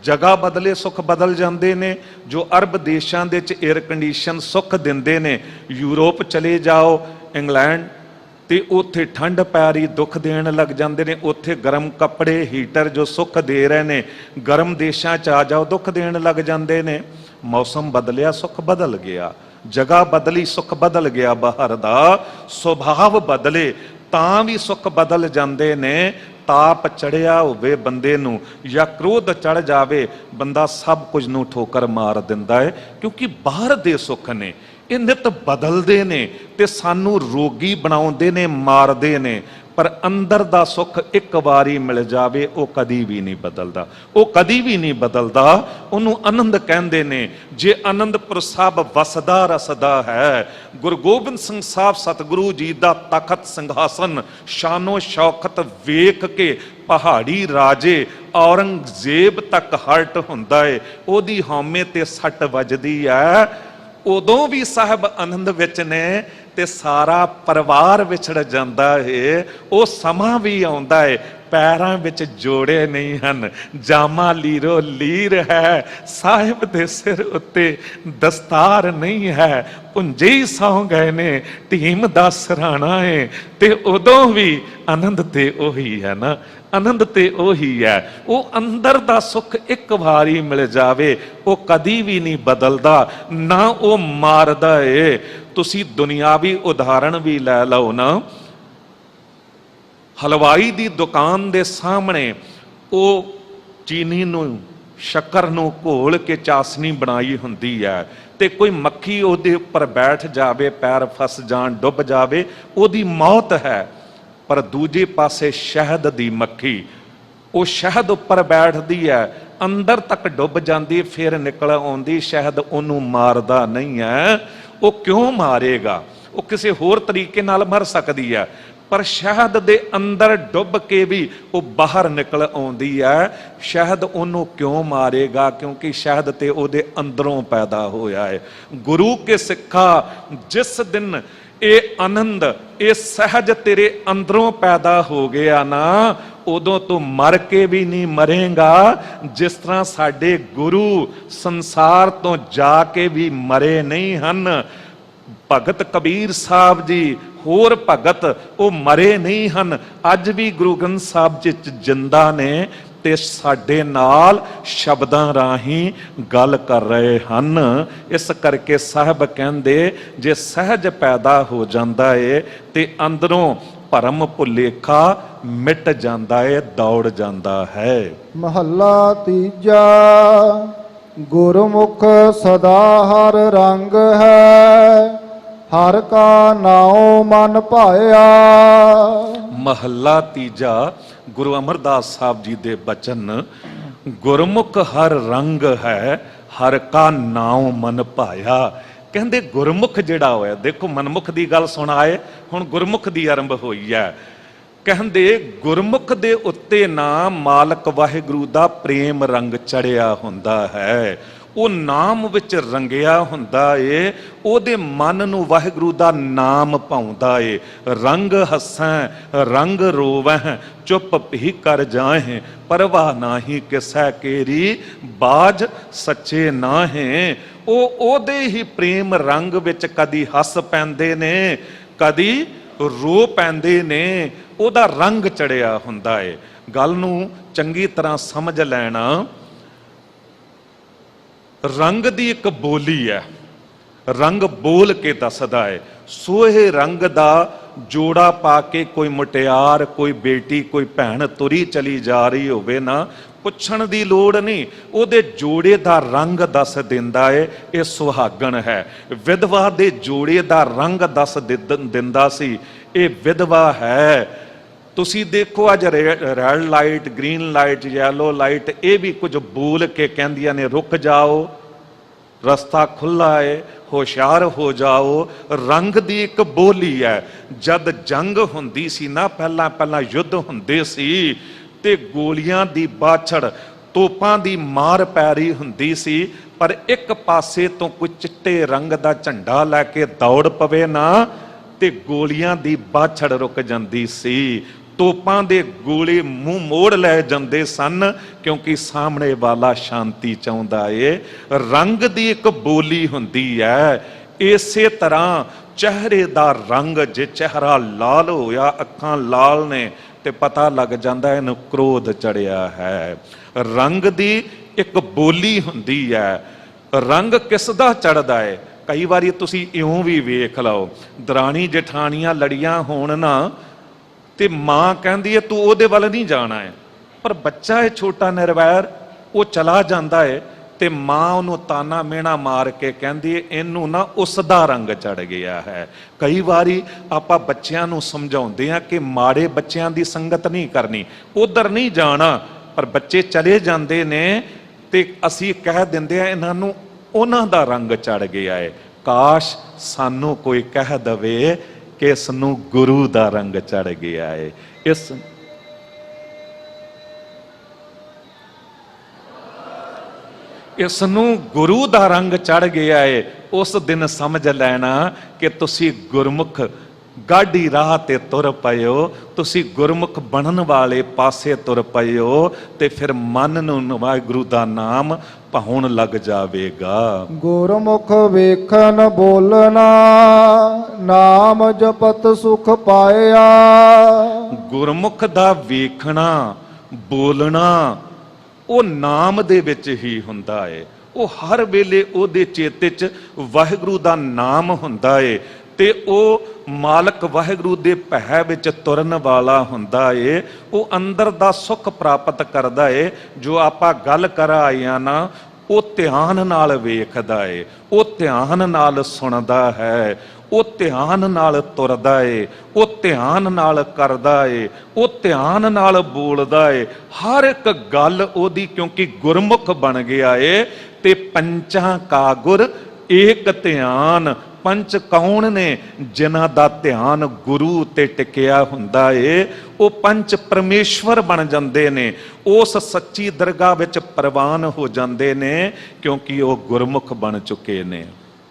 [SPEAKER 1] ਜਗ੍ਹਾ ਬਦਲੇ ਸੁੱਖ ਬਦਲ ਜਾਂਦੇ ਨੇ। ਜੋ ਅਰਬ ਦੇਸ਼ਾਂ ਦੇ ਵਿੱਚ 에ਅਰ ਕੰਡੀਸ਼ਨ ਸੁੱਖ ਦਿੰਦੇ ਨੇ, ਯੂਰਪ ਚਲੇ ਜਾਓ, ਇੰਗਲੈਂਡ, ਤੇ ਉੱਥੇ ਠੰਡ ਪੈ ਰਹੀ ਦੁੱਖ ਦੇਣ ਲੱਗ ਜਾਂਦੇ ਨੇ। ਉੱਥੇ ਗਰਮ ਕੱਪੜੇ ਹੀਟਰ ਜੋ ਸੁੱਖ ਦੇ ਰਹੇ ਨੇ, ਗਰਮ ਦੇਸ਼ਾਂ 'ਚ ਆ ਜਾਓ ਦੁੱਖ ਦੇਣ ਲੱਗ ਜਾਂਦੇ ਨੇ। ਮੌਸਮ ਬਦਲਿਆ ਸੁੱਖ ਬਦਲ ਗਿਆ, ਜਗ੍ਹਾ ਬਦਲੀ ਸੁੱਖ ਬਦਲ ਗਿਆ। ਬਾਹਰ ਦਾ ਸੁਭਾਵ ਬਦਲੇ ਤਾਂ ਵੀ ਸੁੱਖ ਬਦਲ ਜਾਂਦੇ ਨੇ। ਤਾਪ ਚੜਿਆ ਹੋਵੇ ਬੰਦੇ ਨੂੰ ਜਾਂ ਕ੍ਰੋਧ ਚੜ ਜਾਵੇ, ਬੰਦਾ ਸਭ ਕੁਝ ਨੂੰ ਠੋਕਰ ਮਾਰ ਦਿੰਦਾ ਹੈ, ਕਿਉਂਕਿ ਬਾਹਰ ਦੇ ਸੁੱਖ ਨੇ ਇਹ ਨਿਤ ਬਦਲਦੇ ਨੇ ਤੇ ਸਾਨੂੰ ਰੋਗੀ ਬਣਾਉਂਦੇ ਨੇ, ਮਾਰਦੇ ਨੇ। ਪਰ ਅੰਦਰ ਦਾ ਸੁੱਖ ਇੱਕ ਵਾਰੀ ਮਿਲ ਜਾਵੇ ਉਹ ਕਦੀ ਵੀ ਨਹੀਂ ਬਦਲਦਾ, ਉਹ ਕਦੀ ਵੀ ਨਹੀਂ ਬਦਲਦਾ। ਉਹਨੂੰ ਆਨੰਦ ਕਹਿੰਦੇ ਨੇ। ਜੇ ਆਨੰਦਪੁਰ ਸਾਹਿਬ ਵਸਦਾ ਰਸਦਾ ਹੈ, ਗੁਰੂ ਗੋਬਿੰਦ ਸਿੰਘ ਸਾਹਿਬ ਸਤਿਗੁਰੂ ਜੀ ਦਾ ਤਖਤ ਸਿੰਘਾਸਨ ਸ਼ਾਨੋ ਸ਼ੌਕਤ ਵੇਖ ਕੇ ਪਹਾੜੀ ਰਾਜੇ ਔਰੰਗਜ਼ੇਬ ਤੱਕ ਹਰਟ ਹੁੰਦਾ ਏ, ਉਹਦੀ ਹਉਮੈ ਤੇ ਸੱਟ ਵੱਜਦੀ ਹੈ। ਉਦੋਂ ਵੀ ਸਾਹਿਬ ਆਨੰਦ ਵਿੱਚ ਨੇ ਤੇ ਸਾਰਾ ਪਰਿਵਾਰ ਵਿਛੜ ਜਾਂਦਾ ਏ। ਉਹ ਸਮਾਂ ਵੀ ਆਉਂਦਾ ਏ, ਪੈਰਾਂ ਵਿੱਚ ਜੋੜੇ ਨਹੀਂ ਹਨ, ਜਾਮਾ ਲੀਰੋ ਲੀਰ ਹੈ, ਸਾਹਿਬ ਦੇ ਸਿਰ ਉੱਤੇ ਦਸਤਾਰ ਨਹੀਂ ਹੈ, ਪੁੰਜੇ ਹੀ ਸੌਂ ਗਏ ਨੇ, ਢੀਮ ਦਾ ਸਰਾਣਾ ਏ। ਤੇ ਉਦੋਂ ਵੀ ਆਨੰਦ ਤੇ ਉਹੀ ਹੈ ਨਾ, ਆਨੰਦ ਤੇ ਉਹੀ ਹੈ। ਉਹ ਅੰਦਰ ਦਾ ਸੁੱਖ ਇੱਕ ਵਾਰੀ ਮਿਲ ਜਾਵੇ ਉਹ ਕਦੀ ਵੀ ਨਹੀਂ ਬਦਲਦਾ, ਨਾ ਉਹ ਮਾਰਦਾ ਏ। ਤੁਸੀਂ ਦੁਨਿਆਵੀ ਉਦਾਹਰਣ ਵੀ ਲੈ ਲਓ ਨਾ, ਹਲਵਾਈ ਦੀ ਦੁਕਾਨ ਦੇ ਸਾਹਮਣੇ ਉਹ ਚੀਨੀ ਨੂੰ ਸ਼ੱਕਰ ਨੂੰ ਘੋਲ ਕੇ ਚਾਸਨੀ ਬਣਾਈ ਹੁੰਦੀ ਹੈ, ਤੇ ਕੋਈ ਮੱਖੀ ਉਹਦੇ ਉੱਪਰ ਬੈਠ ਜਾਵੇ, ਪੈਰ ਫਸ ਜਾਣ, ਡੁੱਬ ਜਾਵੇ, ਉਹਦੀ ਮੌਤ ਹੈ। ਪਰ ਦੂਜੇ ਪਾਸੇ ਸ਼ਹਿਦ ਦੀ ਮੱਖੀ, ਉਹ ਸ਼ਹਿਦ ਉੱਪਰ ਬੈਠਦੀ ਹੈ, ਅੰਦਰ ਤੱਕ ਡੁੱਬ ਜਾਂਦੀ, ਫਿਰ ਨਿਕਲ ਆਉਂਦੀ, ਸ਼ਹਿਦ ਉਹਨੂੰ ਮਾਰਦਾ ਨਹੀਂ ਹੈ। ਉਹ ਕਿਉਂ ਮਾਰੇਗਾ? ਉਹ ਕਿਸੇ ਹੋਰ ਤਰੀਕੇ ਨਾਲ ਮਰ ਸਕਦੀ ਹੈ, ਪਰ ਸ਼ਹਿਦ ਦੇ ਅੰਦਰ ਡੁੱਬ ਕੇ ਵੀ ਉਹ ਬਾਹਰ ਨਿਕਲ ਆਉਂਦੀ ਹੈ। ਸ਼ਹਿਦ ਉਹਨੂੰ ਕਿਉਂ ਮਾਰੇਗਾ? ਕਿਉਂਕਿ ਸ਼ਹਿਦ ਤੇ ਉਹਦੇ ਅੰਦਰੋਂ ਪੈਦਾ ਹੋਇਆ ਹੈ। ਗੁਰੂ ਕੇ ਸਿੱਖਾ, ਜਿਸ ਦਿਨ ਇਹ ਆਨੰਦ, ਇਹ ਸਹਿਜ ਤੇਰੇ ਅੰਦਰੋਂ ਪੈਦਾ ਹੋ ਗਿਆ ਨਾ, ਉਦੋਂ ਤੂੰ ਮਰ ਕੇ ਵੀ ਨਹੀਂ ਮਰੇਗਾ। ਜਿਸ ਤਰ੍ਹਾਂ ਸਾਡੇ ਗੁਰੂ ਸੰਸਾਰ ਤੋਂ ਜਾ ਕੇ ਵੀ ਮਰੇ ਨਹੀਂ ਹਨ। ਭਗਤ ਕਬੀਰ ਸਾਹਿਬ ਜੀ, ਹੋਰ ਭਗਤ, ਉਹ ਮਰੇ ਨਹੀਂ ਹਨ, ਅੱਜ ਵੀ ਗੁਰੂ ਗ੍ਰੰਥ ਸਾਹਿਬ ਜੀ ਜਿੰਦਾ ਨੇ ਤੇ ਸਾਡੇ ਨਾਲ ਸ਼ਬਦਾਂ ਰਾਹੀਂ ਗੱਲ ਕਰ ਰਹੇ ਹਨ। ਇਸ ਕਰਕੇ ਸਾਹਿਬ ਕਹਿੰਦੇ ਜੇ ਸਹਿਜ ਪੈਦਾ ਹੋ ਜਾਂਦਾ ਏ ਤੇ ਅੰਦਰੋਂ ਭਰਮ ਭੁਲੇਖਾ ਮਿਟ ਜਾਂਦਾ ਏ, ਦੌੜ ਜਾਂਦਾ ਹੈ।
[SPEAKER 2] ਮਹੱਲਾ ਤੀਜਾ। ਗੁਰਮੁਖ ਸਦਾ ਹਰ ਰੰਗ ਹੈ, ਹਰ ਕਾ ਨਾਉ ਮਨ ਭਾਇਆ।
[SPEAKER 1] ਮਹੱਲਾ ਤੀਜਾ, ਗੁਰੂ ਅਮਰਦਾਸ ਸਾਹਿਬ ਜੀ ਦੇ ਬਚਨ। ਗੁਰਮੁਖ ਹਰ ਰੰਗ ਹੈ, ਹਰ ਕਾ ਨਾਉ ਮਨ ਭਾਇਆ। ਕਹਿੰਦੇ ਗੁਰਮੁਖ ਜਿਹੜਾ ਹੋਇਆ, ਦੇਖੋ ਮਨਮੁਖ ਦੀ ਗੱਲ ਸੁਣ ਆਏ, ਹੁਣ ਗੁਰਮੁਖ ਦੀ ਆਰੰਭ ਹੋਈ ਹੈ। ਕਹਿੰਦੇ ਗੁਰਮੁਖ ਦੇ ਉੱਤੇ ਨਾ ਮਾਲਕ ਵਾਹਿਗੁਰੂ ਦਾ ਪ੍ਰੇਮ ਰੰਗ ਚੜਿਆ ਹੁੰਦਾ ਹੈ, ਉਹ ਨਾਮ ਵਿੱਚ ਰੰਗਿਆ ਹੁੰਦਾ ਏ, ਉਹਦੇ ਮਨ ਨੂੰ ਵਾਹਿਗੁਰੂ ਦਾ ਨਾਮ ਭਾਉਂਦਾ ਏ। ਰੰਗ ਹੱਸੈ ਰੰਗ ਰੋਵੈ ਚੁੱਪ ਭੀ ਕਰ ਜਾਹੇ, ਪਰਵਾਹ ਨਾਹੀ ਕਿਸੈ ਕੇਰੀ ਬਾਜ ਸੱਚੇ ਨਾਹੇ। ਉਹ ਉਹਦੇ ਹੀ ਪ੍ਰੇਮ ਰੰਗ ਵਿੱਚ ਕਦੀ ਹੱਸ ਪੈਂਦੇ ਨੇ, ਕਦੀ ਰੋ ਪੈਂਦੇ ਨੇ, ਉਹਦਾ ਰੰਗ ਚੜਿਆ ਹੁੰਦਾ ਏ। ਗੱਲ ਨੂੰ ਚੰਗੀ ਤਰ੍ਹਾਂ ਸਮਝ ਲੈਣਾ, ਰੰਗ ਦੀ ਇੱਕ ਬੋਲੀ ਹੈ, ਰੰਗ ਬੋਲ ਕੇ ਦੱਸਦਾ ਹੈ। ਸੋਹੇ ਰੰਗ ਦਾ ਜੋੜਾ ਪਾ ਕੇ ਕੋਈ ਮੁਟਿਆਰ, ਕੋਈ ਬੇਟੀ, ਕੋਈ ਭੈਣ ਤੁਰੀ ਚਲੀ ਜਾ ਰਹੀ ਹੋਵੇ ਨਾ, ਪੁੱਛਣ ਦੀ ਲੋੜ ਨਹੀਂ, ਉਹਦੇ ਜੋੜੇ ਦਾ ਰੰਗ ਦੱਸ ਦਿੰਦਾ ਏ ਇਹ ਸੁਹਾਗਣ ਹੈ। ਵਿਧਵਾ ਦੇ ਜੋੜੇ ਦਾ ਰੰਗ ਦੱਸ ਦਿੰਦਾ ਸੀ ਇਹ ਵਿਧਵਾ ਹੈ। ਤੁਸੀਂ ਦੇਖੋ ਅੱਜ red light, green light, yellow light, ਇਹ ਵੀ ਕੁਝ ਬੋਲ ਕੇ ਕਹਿੰਦੀਆਂ ਨੇ ਰੁਕ ਜਾਓ, ਰਸਤਾ ਖੁੱਲਾ ਹੈ, ਹੋਸ਼ਿਆਰ ਹੋ ਜਾਓ। ਰੰਗ ਦੀ ਇੱਕ ਬੋਲੀ ਹੈ। ਜਦ ਜੰਗ ਹੁੰਦੀ ਸੀ ਨਾ, ਪਹਿਲਾਂ ਯੁੱਧ ਹੁੰਦੇ ਸੀ ਤੇ ਗੋਲੀਆਂ ਦੀ ਬਾਛੜ, ਤੋਪਾਂ ਦੀ ਮਾਰ ਪੈ ਰਹੀ ਹੁੰਦੀ ਸੀ, ਪਰ ਇੱਕ ਪਾਸੇ ਤੋਂ ਕੋਈ ਚਿੱਟੇ ਰੰਗ ਦਾ ਝੰਡਾ ਲੈ ਕੇ ਦੌੜ ਪਵੇ ਨਾ ਤੇ ਗੋਲੀਆਂ ਦੀ ਬਾਛੜ ਰੁਕ ਜਾਂਦੀ ਸੀ। ਤੋਪਾਂ ਦੇ ਗੋਲੇ ਮੂੰਹ ਮੋੜ ਲੈ ਜਾਂਦੇ ਸਨ, ਕਿਉਂਕਿ ਸਾਹਮਣੇ ਵਾਲਾ ਸ਼ਾਂਤੀ ਚਾਹੁੰਦਾ ਏ। ਰੰਗ ਦੀ ਇੱਕ ਬੋਲੀ ਹੁੰਦੀ ਹੈ। ਇਸੇ ਤਰ੍ਹਾਂ ਚਿਹਰੇ ਦਾ ਰੰਗ, ਜੇ ਚਿਹਰਾ ਲਾਲ ਹੋਇਆ, ਅੱਖਾਂ ਲਾਲ ਨੇ, ਤੇ ਪਤਾ ਲੱਗ ਜਾਂਦਾ ਇਹਨੂੰ ਕ੍ਰੋਧ ਚੜਿਆ ਹੈ। ਰੰਗ ਦੀ ਇੱਕ ਬੋਲੀ ਹੁੰਦੀ ਹੈ। ਰੰਗ ਕਿਸ ਦਾ ਚੜਦਾ ਹੈ? ਕਈ ਵਾਰੀ ਤੁਸੀਂ ਇਉਂ ਵੀ ਵੇਖ ਲਓ, ਦਰਾਣੀ ਜਠਾਣੀਆਂ ਲੜੀਆਂ ਹੋਣ ਨਾ, ਤੇ ਮਾਂ ਕਹਿੰਦੀ ਹੈ ਤੂੰ ਉਹਦੇ ਵੱਲ ਨਹੀਂ ਜਾਣਾ ਹੈ, ਪਰ ਬੱਚਾ ਹੈ ਛੋਟਾ ਨਿਰਵੈਰ, ਉਹ ਚਲਾ ਜਾਂਦਾ ਹੈ, ਤੇ ਮਾਂ ਉਹਨੂੰ ਤਾਨਾ ਮਿਹਣਾ ਮਾਰ ਕੇ ਕਹਿੰਦੀ ਹੈ ਇਹਨੂੰ ਨਾ ਉਸ ਦਾ ਰੰਗ ਚੜ ਗਿਆ ਹੈ। ਕਈ ਵਾਰੀ ਆਪਾਂ ਬੱਚਿਆਂ ਨੂੰ ਸਮਝਾਉਂਦੇ ਹਾਂ ਕਿ ਮਾੜੇ ਬੱਚਿਆਂ ਦੀ ਸੰਗਤ ਨਹੀਂ ਕਰਨੀ, ਉਧਰ ਨਹੀਂ ਜਾਣਾ, ਪਰ ਬੱਚੇ ਚਲੇ ਜਾਂਦੇ ਨੇ ਤੇ ਅਸੀਂ ਕਹਿ ਦਿੰਦੇ ਆ ਇਹਨਾਂ ਨੂੰ ਉਹਨਾਂ ਦਾ ਰੰਗ ਚੜ ਗਿਆ ਹੈ। ਕਾਸ਼ ਸਾਨੂੰ ਕੋਈ ਕਹਿ ਦਵੇ ਕਿ ਇਸ ਨੂੰ ਗੁਰੂ ਦਾ ਰੰਗ ਚੜ ਗਿਆ ਹੈ। ਇਸ ਨੂੰ ਗੁਰੂ ਦਾ ਰੰਗ ਚੜ ਗਿਆ ਹੈ। ਉਸ ਦਿਨ ਸਮਝ ਲੈਣਾ ਕਿ ਤੁਸੀਂ ਗੁਰਮੁਖ ਗਾਢੀ ਰਾਹ ਤੇ ਤੁਰ ਪਇਓ, ਤੁਸੀਂ ਗੁਰਮੁਖ ਬਣਨ ਵਾਲੇ ਪਾਸੇ ਤੁਰ ਪਇਓ, ਤੇ ਫਿਰ ਮਨ ਨੂੰ ਵਾਹਿਗੁਰੂ ਦਾ ਨਾਮ ਭਾਉਣ ਲੱਗ ਜਾਵੇਗਾ।
[SPEAKER 2] ਗੁਰਮੁਖ ਵੇਖਣ ਬੋਲਣਾ, ਨਾਮ ਜਪਤ ਸੁਖ ਪਾਇਆ।
[SPEAKER 1] ਗੁਰਮੁਖ ਦਾ ਵੇਖਣਾ ਬੋਲਣਾ ਉਹ ਨਾਮ ਦੇ ਵਿੱਚ ਹੀ ਹੁੰਦਾ ਏ। ਉਹ ਹਰ ਵੇਲੇ ਉਹਦੇ ਚੇਤੇ 'ਚ ਵਾਹਿਗੁਰੂ ਦਾ ਨਾਮ ਹੁੰਦਾ ਏ, ਤੇ ਉਹ ਮਾਲਕ ਵਾਹਿਗੁਰੂ ਦੇ ਭੈ ਵਿੱਚ ਤੁਰਨ ਵਾਲਾ ਹੁੰਦਾ ਏ। ਉਹ ਅੰਦਰ ਦਾ ਸੁੱਖ ਪ੍ਰਾਪਤ ਕਰਦਾ ਏ। ਜੋ ਆਪਾਂ ਗੱਲ ਕਰ ਆਈਆਂ ਨਾ, ਉਹ ਧਿਆਨ ਨਾਲ ਵੇਖਦਾ ਏ, ਉਹ ਧਿਆਨ ਨਾਲ ਸੁਣਦਾ ਹੈ, ਉਹ ਧਿਆਨ ਨਾਲ ਤੁਰਦਾ ਏ, ਉਹ ਧਿਆਨ ਨਾਲ ਕਰਦਾ ਏ, ਉਹ ਧਿਆਨ ਨਾਲ ਬੋਲਦਾ ਏ। ਹਰ ਇੱਕ ਗੱਲ ਉਹਦੀ, ਕਿਉਂਕਿ ਗੁਰਮੁਖ ਬਣ ਗਿਆ ਏ। ਤੇ ਪੰਚਾਂ ਕਾ ਗੁਰ ਏਕ ਧਿਆਨ, ਪੰਚ ਕੌਣ ਨੇ? ਜਿਨ੍ਹਾਂ ਦਾ ਧਿਆਨ ਗੁਰੂ ਤੇ ਟਿਕਿਆ ਹੁੰਦਾ ਏ, ਉਹ ਪੰਚ ਪਰਮੇਸ਼ਵਰ ਬਣ ਜਾਂਦੇ ਨੇ, ਉਸ ਸੱਚੀ ਦਰਗਾਹ ਵਿੱਚ ਪ੍ਰਵਾਨ ਹੋ ਜਾਂਦੇ ਨੇ, ਕਿਉਂਕਿ ਉਹ ਗੁਰਮੁਖ ਬਣ ਚੁੱਕੇ ਨੇ।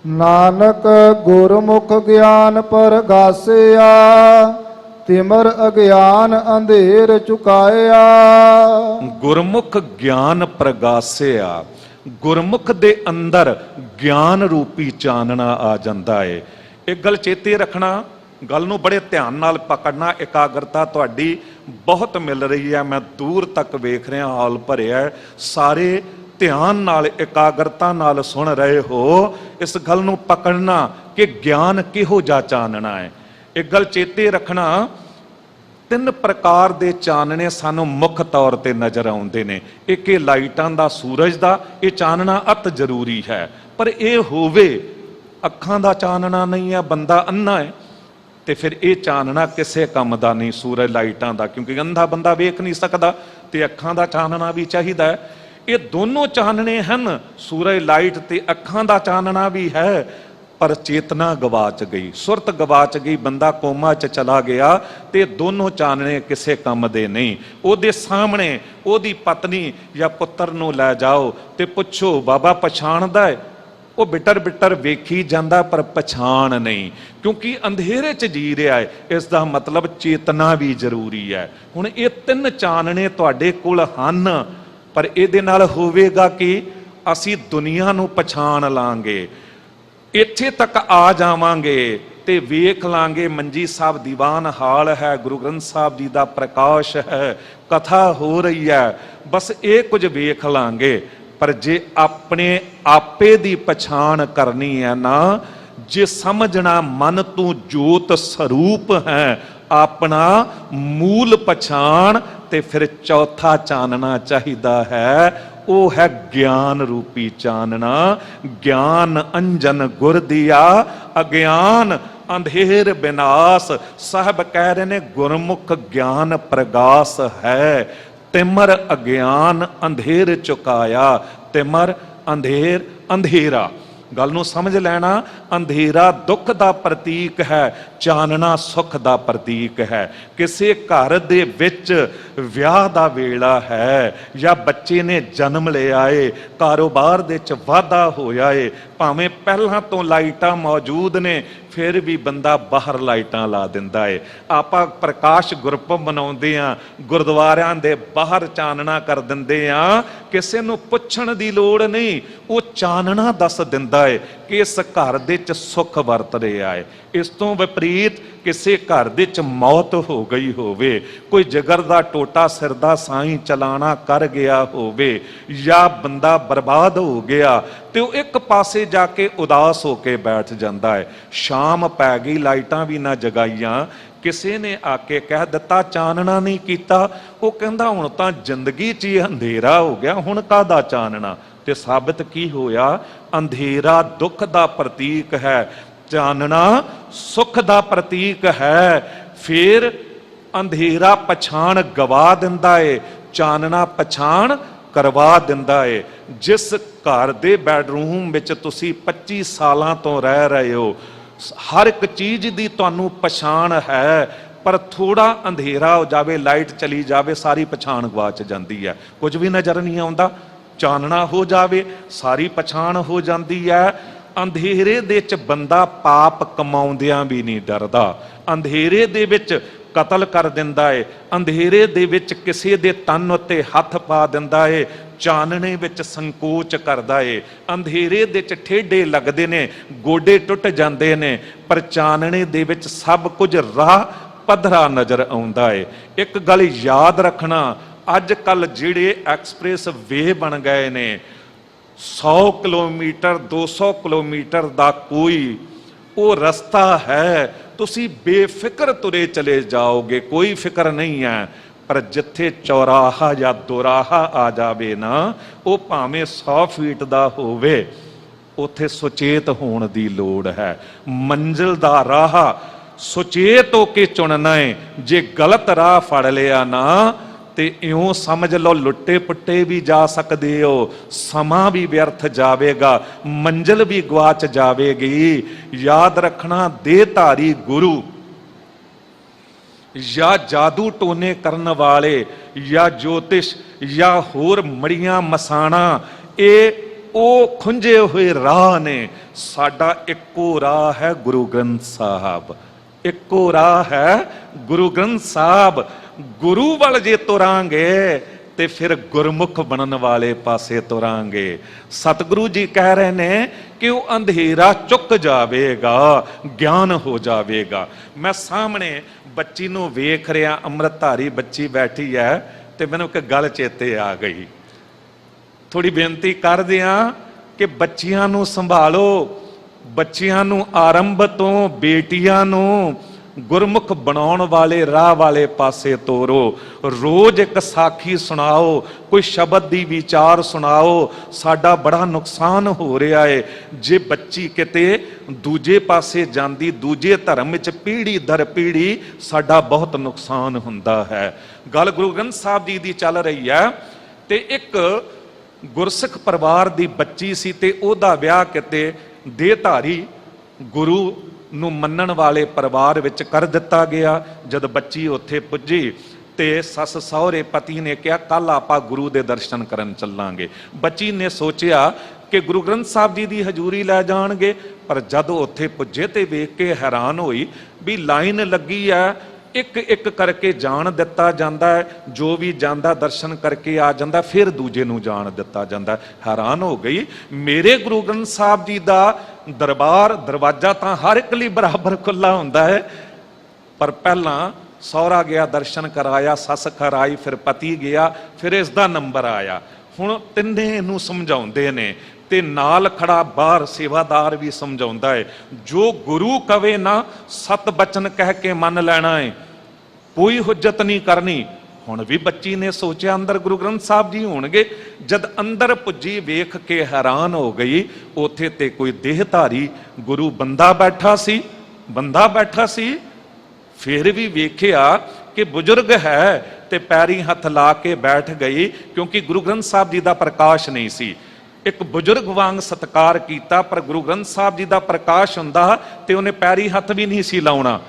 [SPEAKER 2] ਨਾਨਕ ਗੁਰਮੁਖ ਗਿਆਨ ਪਰਗਾਸਿਆ, ਤਿਮਰ ਅਗਿਆਨ ਅੰਧੇਰ ਚੁਕਾਇਆ।
[SPEAKER 1] ਗੁਰਮੁਖ ਗਿਆਨ ਪ੍ਰਗਾਸਿਆ, ਗੁਰਮੁਖ ਦੇ ਅੰਦਰ ਗਿਆਨ ਰੂਪੀ ਚਾਨਣਾ ਆ ਜਾਂਦਾ ਏ। ਇਹ ਗੱਲ ਚੇਤੇ ਰੱਖਣਾ, ਗੱਲ ਨੂੰ ਬੜੇ ਧਿਆਨ ਨਾਲ ਪਕੜਨਾ। ਇਕਾਗਰਤਾ ਤੁਹਾਡੀ ਬਹੁਤ ਮਿਲ ਰਹੀ ਹੈ, ਮੈਂ ਦੂਰ ਤੱਕ ਵੇਖ ਰਿਹਾ, ਹਾਲ ਭਰਿਆ, ਸਾਰੇ ਧਿਆਨ ਨਾਲ ਇਕਾਗਰਤਾ ਨਾਲ ਸੁਣ ਰਹੇ ਹੋ। ਇਸ ਗੱਲ ਨੂੰ ਪਕੜਨਾ ਕਿ ਗਿਆਨ ਕਿਹੋ ਜਿਹਾ ਚਾਨਣਾ ਹੈ। ਇੱਕ ਗੱਲ ਚੇਤੇ ਰੱਖਣਾ, ਤਿੰਨ ਪ੍ਰਕਾਰ ਦੇ ਚਾਨਣੇ ਸਾਨੂੰ ਮੁੱਖ ਤੌਰ ਤੇ ਨਜ਼ਰ ਆਉਂਦੇ ਨੇ। ਇੱਕ ਇਹ ਲਾਈਟਾਂ ਦਾ, ਸੂਰਜ ਦਾ, ਇਹ ਚਾਨਣਾ ਅਤ ਜ਼ਰੂਰੀ ਹੈ, ਪਰ ਇਹ ਹੋਵੇ ਅੱਖਾਂ ਦਾ ਚਾਨਣਾ ਨਹੀਂ ਹੈ, ਬੰਦਾ ਅੰਨਾ ਹੈ, ਤੇ ਫਿਰ ਇਹ ਚਾਨਣਾ ਕਿਸੇ ਕੰਮ ਦਾ ਨਹੀਂ, ਸੂਰਜ ਲਾਈਟਾਂ ਦਾ, ਕਿਉਂਕਿ ਅੰਧਾ ਬੰਦਾ ਵੇਖ ਨਹੀਂ ਸਕਦਾ, ਤੇ ਅੱਖਾਂ ਦਾ ਚਾਨਣਾ ਵੀ ਚਾਹੀਦਾ ਹੈ। ਇਹ ਦੋਨੋਂ ਚਾਨਣੇ ਹਨ, ਸੂਰਜ ਲਾਈਟ ਤੇ ਅੱਖਾਂ ਦਾ ਚਾਨਣਾ ਵੀ ਹੈ, ਪਰ ਚੇਤਨਾ ਗਵਾਚ ਗਈ, ਸੁਰਤ ਗਵਾਚ ਗਈ, ਬੰਦਾ ਕੋਮਾ 'ਚ ਚਲਾ ਗਿਆ ਤੇ ਦੋਨੋਂ ਚਾਨਣੇ ਕਿਸੇ ਕੰਮ ਦੇ ਨਹੀਂ। ਉਹਦੇ ਸਾਹਮਣੇ ਉਹਦੀ ਪਤਨੀ ਜਾਂ ਪੁੱਤਰ ਨੂੰ ਲੈ ਜਾਓ ਤੇ ਪੁੱਛੋ ਬਾਬਾ ਪਛਾਣਦਾ ਹੈ? ਉਹ ਬਿਟਰ ਬਿਟਰ ਵੇਖੀ ਜਾਂਦਾ ਪਰ ਪਛਾਣ ਨਹੀਂ, ਕਿਉਂਕਿ ਅੰਧੇਰੇ 'ਚ ਜੀ ਰਿਹਾ ਹੈ। ਇਸ ਦਾ ਮਤਲਬ ਚੇਤਨਾ ਵੀ ਜ਼ਰੂਰੀ ਹੈ। ਹੁਣ ਇਹ ਤਿੰਨ ਚਾਨਣੇ ਤੁਹਾਡੇ ਕੋਲ ਹਨ, ਪਰ ਇਹਦੇ ਨਾਲ ਹੋਵੇਗਾ ਕਿ ਅਸੀਂ ਦੁਨੀਆ ਨੂੰ ਪਛਾਣ ਲਾਂਗੇ, ਇੱਥੇ ਤੱਕ ਆ ਜਾਵਾਂਗੇ ਤੇ ਵੇਖ ਲਾਂਗੇ ਮੰਜੀ ਸਾਹਿਬ ਦੀਵਾਨ ਹਾਲ ਹੈ, ਗੁਰੂ ਗ੍ਰੰਥ ਸਾਹਿਬ ਜੀ ਦਾ ਪ੍ਰਕਾਸ਼ ਹੈ, ਕਥਾ ਹੋ ਰਹੀ ਹੈ, ਬਸ ਇਹ ਕੁਝ ਵੇਖ ਲਾਂਗੇ। ਪਰ ਜੇ ਆਪਣੇ ਆਪੇ ਦੀ ਪਛਾਣ ਕਰਨੀ ਹੈ ਨਾ, ਜੇ ਸਮਝਣਾ ਮਨ ਤੂੰ ਜੋਤ ਸਰੂਪ ਹੈ, ਆਪਣਾ ਮੂਲ ਪਛਾਣ, ਤੇ ਫਿਰ ਚੌਥਾ ਚਾਨਣਾ ਚਾਹੀਦਾ ਹੈ, ਉਹ ਹੈ ਗਿਆਨ ਰੂਪੀ ਚਾਨਣਾ। ਗਿਆਨ ਅੰਜਨ ਗੁਰ ਦੀਆ, ਅਗਿਆਨ ਅੰਧੇਰ ਬਿਨਾਸ਼। ਸਾਹਿਬ ਕਹਿ ਰਹੇ ਨੇ ਗੁਰਮੁਖ ਗਿਆਨ ਪ੍ਰਗਾਸ ਹੈ, ਤਿਮਰ ਅਗਿਆਨ ਅੰਧੇਰ ਚੁਕਾਇਆ। ਤਿਮਰ ਅੰਧੇਰ, ਅੰਧੇਰਾ ਗੱਲ ਨੂੰ ਸਮਝ ਲੈਣਾ। ਅੰਧੇਰਾ ਦੁੱਖ ਦਾ ਪ੍ਰਤੀਕ ਹੈ, ਚਾਨਣਾ ਸੁੱਖ ਦਾ ਪ੍ਰਤੀਕ ਹੈ। ਕਿਸੇ ਘਰ ਦੇ ਵਿੱਚ ਵਿਆਹ ਦਾ ਵੇਲਾ ਹੈ ਜਾਂ ਬੱਚੇ ਨੇ ਜਨਮ ਲਿਆ ਏ, ਕਾਰੋਬਾਰ ਦੇ ਵਿੱਚ ਵਾਧਾ ਹੋਇਆ ਏ, ਭਾਵੇਂ ਪਹਿਲਾਂ ਤੋਂ ਲਾਈਟਾਂ ਮੌਜੂਦ ਨੇ ਫਿਰ ਵੀ ਬੰਦਾ ਬਾਹਰ ਲਾਈਟਾਂ ਲਾ ਦਿੰਦਾ ਏ। ਆਪਾਂ ਪ੍ਰਕਾਸ਼ ਗੁਰਪੁਰਬ ਮਨਾਉਂਦੇ ਆ, ਗੁਰਦੁਆਰਿਆਂ ਦੇ ਬਾਹਰ ਚਾਨਣਾ ਕਰ ਦਿੰਦੇ ਆ, ਕਿਸੇ ਨੂੰ ਪੁੱਛਣ ਦੀ ਲੋੜ ਨਹੀਂ, ਉਹ ਚਾਨਣਾ ਦੱਸ ਦਿੰਦਾ ਏ ਕਿ ਇਸ ਘਰ ਦੇ ਵਿੱਚ ਸੁੱਖ ਵਰਤ ਰਿਹਾ ਏ। ਇਸ ਤੋਂ ਵਿਪਰੀਤ ਕਿਸੇ ਘਰ ਦੇ ਵਿੱਚ ਮੌਤ ਹੋ ਗਈ ਹੋਵੇ, ਕੋਈ ਜਿਗਰ ਦਾ ਟੋਟਾ ਸਿਰ ਦਾ ਸਾਈਂ ਚਲਾਣਾ ਕਰ ਗਿਆ ਹੋਵੇ, ਜਾਂ ਬੰਦਾ ਬਰਬਾਦ ਹੋ ਗਿਆ, ਤੇ ਉਹ ਇੱਕ ਪਾਸੇ ਜਾ ਕੇ ਉਦਾਸ ਹੋ ਕੇ ਬੈਠ ਜਾਂਦਾ ਹੈ। ਸ਼ਾਮ ਪੈ ਗਈ, ਲਾਈਟਾਂ ਵੀ ਨਾ ਜਗਾਈਆਂ, ਕਿਸੇ ਨੇ ਆ ਕੇ ਕਹਿ ਦਿੱਤਾ ਚਾਨਣਾ ਨਹੀਂ ਕੀਤਾ, ਉਹ ਕਹਿੰਦਾ ਹੁਣ ਤਾਂ ਜ਼ਿੰਦਗੀ 'ਚ ਹੀ ਅੰਧੇਰਾ ਹੋ ਗਿਆ, ਹੁਣ ਕਾਹਦਾ ਚਾਨਣਾ। ਤੇ ਸਾਬਿਤ ਕੀ ਹੋਇਆ? ਅੰਧੇਰਾ ਦੁੱਖ ਦਾ ਪ੍ਰਤੀਕ ਹੈ, ਚਾਨਣਾ ਸੁੱਖ ਦਾ ਪ੍ਰਤੀਕ ਹੈ। ਫਿਰ ਅੰਧੇਰਾ ਪਛਾਣ ਗਵਾ ਦਿੰਦਾ ਏ, ਚਾਨਣਾ ਪਛਾਣ ਕਰਵਾ ਦਿੰਦਾ ਏ। ਜਿਸ ਘਰ ਦੇ ਬੈਡਰੂਮ ਵਿੱਚ ਤੁਸੀਂ 25 ਸਾਲਾਂ ਤੋਂ ਰਹਿ ਰਹੇ ਹੋ, ਹਰ ਇੱਕ ਚੀਜ਼ ਦੀ ਤੁਹਾਨੂੰ ਪਛਾਣ ਹੈ, ਪਰ ਥੋੜਾ ਅੰਧੇਰਾ ਹੋ ਜਾਵੇ, ਲਾਈਟ ਚਲੀ ਜਾਵੇ, ਸਾਰੀ ਪਛਾਣ ਗਵਾਚ ਜਾਂਦੀ ਹੈ, ਕੁਝ ਵੀ ਨਜ਼ਰ ਨਹੀਂ ਆਉਂਦਾ। ਚਾਨਣਾ ਹੋ ਜਾਵੇ, ਸਾਰੀ ਪਛਾਣ ਹੋ ਜਾਂਦੀ ਹੈ। ਅੰਧੇਰੇ ਦੇ ਵਿੱਚ ਬੰਦਾ ਪਾਪ ਕਮਾਉਂਦਿਆਂ ਵੀ ਨਹੀਂ ਡਰਦਾ, ਅੰਧੇਰੇ ਦੇ ਵਿੱਚ ਕਤਲ ਕਰ ਦਿੰਦਾ ਏ, ਅੰਧੇਰੇ ਦੇ ਵਿੱਚ ਕਿਸੇ ਦੇ ਤਨ ਉੱਤੇ ਹੱਥ ਪਾ ਦਿੰਦਾ ਏ, ਚਾਨਣੇ ਵਿੱਚ ਸੰਕੋਚ ਕਰਦਾ ਏ। ਅੰਧੇਰੇ ਦੇ ਵਿੱਚ ਠੇਡੇ ਲੱਗਦੇ ਨੇ, ਗੋਡੇ ਟੁੱਟ ਜਾਂਦੇ ਨੇ, ਪਰ ਚਾਨਣੇ ਦੇ ਵਿੱਚ ਸਭ ਕੁਝ ਰਾਹ ਪੱਧਰਾ ਨਜ਼ਰ ਆਉਂਦਾ ਏ। ਇੱਕ ਗੱਲ ਯਾਦ ਰੱਖਣਾ, ਅੱਜ ਕੱਲ ਜਿਹੜੇ ਐਕਸਪ੍ਰੈਸ ਵੇ ਬਣ ਗਏ ਨੇ, 100 ਕਿਲੋਮੀਟਰ 200 ਕਿਲੋਮੀਟਰ ਦਾ ਕੋਈ ਉਹ ਰਸਤਾ ਹੈ, ਤੁਸੀਂ ਬੇਫਿਕਰ ਤੁਰੇ ਚਲੇ ਜਾਓਗੇ, ਕੋਈ ਫਿਕਰ ਨਹੀਂ ਹੈ। ਪਰ ਜਿੱਥੇ ਚੌਰਾਹਾ ਜਾਂ ਦੁਰਾਹਾ ਆ ਜਾਵੇ ਨਾ, ਉਹ ਭਾਵੇਂ 100 ਫੀਟ ਦਾ ਹੋਵੇ, ਉੱਥੇ ਸੁਚੇਤ ਹੋਣ ਦੀ ਲੋੜ ਹੈ। ਮੰਜ਼ਿਲ ਦਾ ਰਾਹ ਸੁਚੇਤ ਹੋ ਕੇ ਚੁਣਨਾ ਹੈ। ਜੇ ਗਲਤ ਰਾਹ ਫੜ ਲਿਆ ਨਾ, ਤੇ ਇਉਂ ਸਮਝ ਲਓ ਲੁੱਟੇ ਪੁੱਟੇ ਵੀ ਜਾ ਸਕਦੇ ਹੋ, ਸਮਾਂ ਵੀ ਵਿਅਰਥ ਜਾਵੇਗਾ, ਮੰਜ਼ਿਲ ਵੀ ਗਵਾਚ ਜਾਵੇਗੀ। ਯਾਦ ਰੱਖਣਾ, ਦੇਹਧਾਰੀ ਗੁਰੂ ਜਾਂ ਜਾਦੂ ਟੋਨੇ ਕਰਨ ਵਾਲੇ ਜਾਂ ਜੋਤਿਸ਼ ਜਾਂ ਹੋਰ ਮੜੀਆਂ ਮਸਾਣਾ, ਇਹ ਉਹ ਖੁੰਝੇ ਹੋਏ ਰਾਹ ਨੇ। ਸਾਡਾ ਇੱਕੋ ਰਾਹ ਹੈ ਗੁਰੂ ਗ੍ਰੰਥ ਸਾਹਿਬ, ਇੱਕੋ ਰਾਹ ਹੈ ਗੁਰੂ ਗ੍ਰੰਥ ਸਾਹਿਬ। ਗੁਰੂ ਵੱਲ ਜੇ ਤੁਰਾਂਗੇ ਤੇ ਫਿਰ ਗੁਰਮੁਖ ਬਣਨ ਵਾਲੇ ਪਾਸੇ ਤੁਰਾਂਗੇ। ਸਤਿਗੁਰੂ ਜੀ ਕਹਿ ਰਹੇ ਨੇ ਕਿ ਉਹ ਅੰਧੇਰਾ ਚੁੱਕ ਜਾਵੇਗਾ, ਗਿਆਨ ਹੋ ਜਾਵੇਗਾ। ਮੈਂ ਸਾਹਮਣੇ ਬੱਚੀ ਨੂੰ ਵੇਖ ਰਿਹਾ, ਅੰਮ੍ਰਿਤਧਾਰੀ ਬੱਚੀ ਬੈਠੀ ਹੈ, ਤੇ ਮੈਨੂੰ ਇੱਕ ਗੱਲ ਚੇਤੇ ਆ ਗਈ। ਥੋੜੀ ਬੇਨਤੀ ਕਰਦੇ ਆ ਕਿ ਬੱਚੀਆਂ ਨੂੰ ਸੰਭਾਲੋ, ਬੱਚਿਆਂ ਨੂੰ ਆਰੰਭ ਤੋਂ ਬੇਟੀਆਂ ਨੂੰ ਗੁਰਮੁਖ ਬਣਾਉਣ ਵਾਲੇ ਰਾਹ ਵਾਲੇ ਪਾਸੇ ਤੋਰੋ। ਰੋਜ਼ ਇੱਕ ਸਾਖੀ ਸੁਣਾਓ, ਕੋਈ ਸ਼ਬਦ ਦੀ ਵਿਚਾਰ ਸੁਣਾਓ। ਸਾਡਾ ਬੜਾ ਨੁਕਸਾਨ ਹੋ ਰਿਹਾ ਹੈ ਜੇ ਬੱਚੀ ਕਿਤੇ ਦੂਜੇ ਪਾਸੇ ਜਾਂਦੀ, ਦੂਜੇ ਧਰਮ ਵਿੱਚ ਪੀੜ੍ਹੀ ਦਰ ਪੀੜ੍ਹੀ ਸਾਡਾ ਬਹੁਤ ਨੁਕਸਾਨ ਹੁੰਦਾ ਹੈ। ਗੱਲ ਗੁਰੂ ਗ੍ਰੰਥ ਸਾਹਿਬ ਜੀ ਦੀ ਚੱਲ ਰਹੀ ਹੈ, ਤੇ ਇੱਕ ਗੁਰਸਿੱਖ ਪਰਿਵਾਰ ਦੀ ਬੱਚੀ ਸੀ, ਤੇ ਉਹਦਾ ਵਿਆਹ ਕਿਤੇ ਦੇਹਧਾਰੀ ਗੁਰੂ ਨੂੰ ਮੰਨਣ ਵਾਲੇ ਪਰਿਵਾਰ ਵਿੱਚ ਕਰ ਦਿੱਤਾ ਗਿਆ। ਜਦ ਬੱਚੀ ਉੱਥੇ ਪੁੱਜੀ ਤੇ ਸੱਸ ਸਹੁਰੇ ਪਤੀ ਨੇ ਕਿਹਾ ਕੱਲ ਆਪਾਂ ਗੁਰੂ ਦੇ ਦਰਸ਼ਨ ਕਰਨ ਚੱਲਾਂਗੇ। ਬੱਚੀ ਨੇ ਸੋਚਿਆ ਕਿ ਗੁਰੂ ਗ੍ਰੰਥ ਸਾਹਿਬ ਜੀ ਦੀ ਹਜ਼ੂਰੀ ਲੈ ਜਾਣਗੇ, ਪਰ ਜਦ ਉੱਥੇ ਪੁੱਜੇ ਤੇ ਵੇਖ ਕੇ ਹੈਰਾਨ ਹੋਈ ਵੀ ਲਾਈਨ ਲੱਗੀ ਆ, ਇੱਕ ਇੱਕ ਕਰਕੇ ਜਾਣ ਦਿੱਤਾ ਜਾਂਦਾ ਹੈ, ਜੋ ਵੀ ਜਾਂਦਾ ਦਰਸ਼ਨ ਕਰਕੇ ਆ ਜਾਂਦਾ, ਫਿਰ ਦੂਜੇ ਨੂੰ ਜਾਣ ਦਿੱਤਾ ਜਾਂਦਾ। ਹੈਰਾਨ ਹੋ ਗਈ, ਮੇਰੇ ਗੁਰੂ ਗ੍ਰੰਥ ਸਾਹਿਬ ਜੀ ਦਾ ਦਰਬਾਰ ਦਰਵਾਜ਼ਾ ਤਾਂ ਹਰ ਇੱਕ ਲਈ ਬਰਾਬਰ ਖੁੱਲਾ ਹੁੰਦਾ ਹੈ, ਪਰ ਪਹਿਲਾਂ ਸਹੁਰਾ ਗਿਆ ਦਰਸ਼ਨ ਕਰਾਇਆ, ਸੱਸ ਕਰਾਈ, ਫਿਰ ਪਤੀ ਗਿਆ, ਫਿਰ ਇਸ ਦਾ ਨੰਬਰ ਆਇਆ। ਹੁਣ ਤਿੰਨੇ ਇਹਨੂੰ ਸਮਝਾਉਂਦੇ ਨੇ ਤੇ ਨਾਲ ਖੜਾ ਬਾਹਰ ਸੇਵਾਦਾਰ ਵੀ ਸਮਝਾਉਂਦਾ ਹੈ, ਜੋ ਗੁਰੂ ਕਵੇ ਨਾ ਸਤ ਬਚਨ ਕਹਿ ਕੇ ਮੰਨ ਲੈਣਾ ਹੈ, ਕੋਈ ਹੁਜਤ ਨਹੀਂ ਕਰਨੀ। ਹੁਣ ਵੀ ਬੱਚੀ ਨੇ ਸੋਚਿਆ ਅੰਦਰ ਗੁਰੂ ਗ੍ਰੰਥ ਸਾਹਿਬ ਜੀ ਹੋਣਗੇ। ਜਦ ਅੰਦਰ ਪੁੱਜੀ ਵੇਖ ਕੇ ਹੈਰਾਨ ਹੋ ਗਈ, ਉੱਥੇ ਤੇ ਕੋਈ ਦੇਹਧਾਰੀ ਗੁਰੂ ਬੰਦਾ ਬੈਠਾ ਸੀ। ਫਿਰ ਵੀ ਵੇਖਿਆ ਕਿ ਬਜ਼ੁਰਗ ਹੈ ਤੇ ਪੈਰੀ ਹੱਥ ਲਾ ਕੇ ਬੈਠ ਗਈ, ਕਿਉਂਕਿ ਗੁਰੂ ਗ੍ਰੰਥ ਸਾਹਿਬ ਜੀ ਦਾ ਪ੍ਰਕਾਸ਼ ਨਹੀਂ ਸੀ। ਇੱਕ ਬਜ਼ੁਰਗ ਵਾਂਗ ਸਤਿਕਾਰ ਕੀਤਾ, ਪਰ ਗੁਰੂ ਗ੍ਰੰਥ ਸਾਹਿਬ ਜੀ ਦਾ ਪ੍ਰਕਾਸ਼ ਹੁੰਦਾ ਤੇ ਉਹਨੇ ਪੈਰੀ ਹੱਥ ਵੀ ਨਹੀਂ ਸੀ ਲਾਉਣਾ,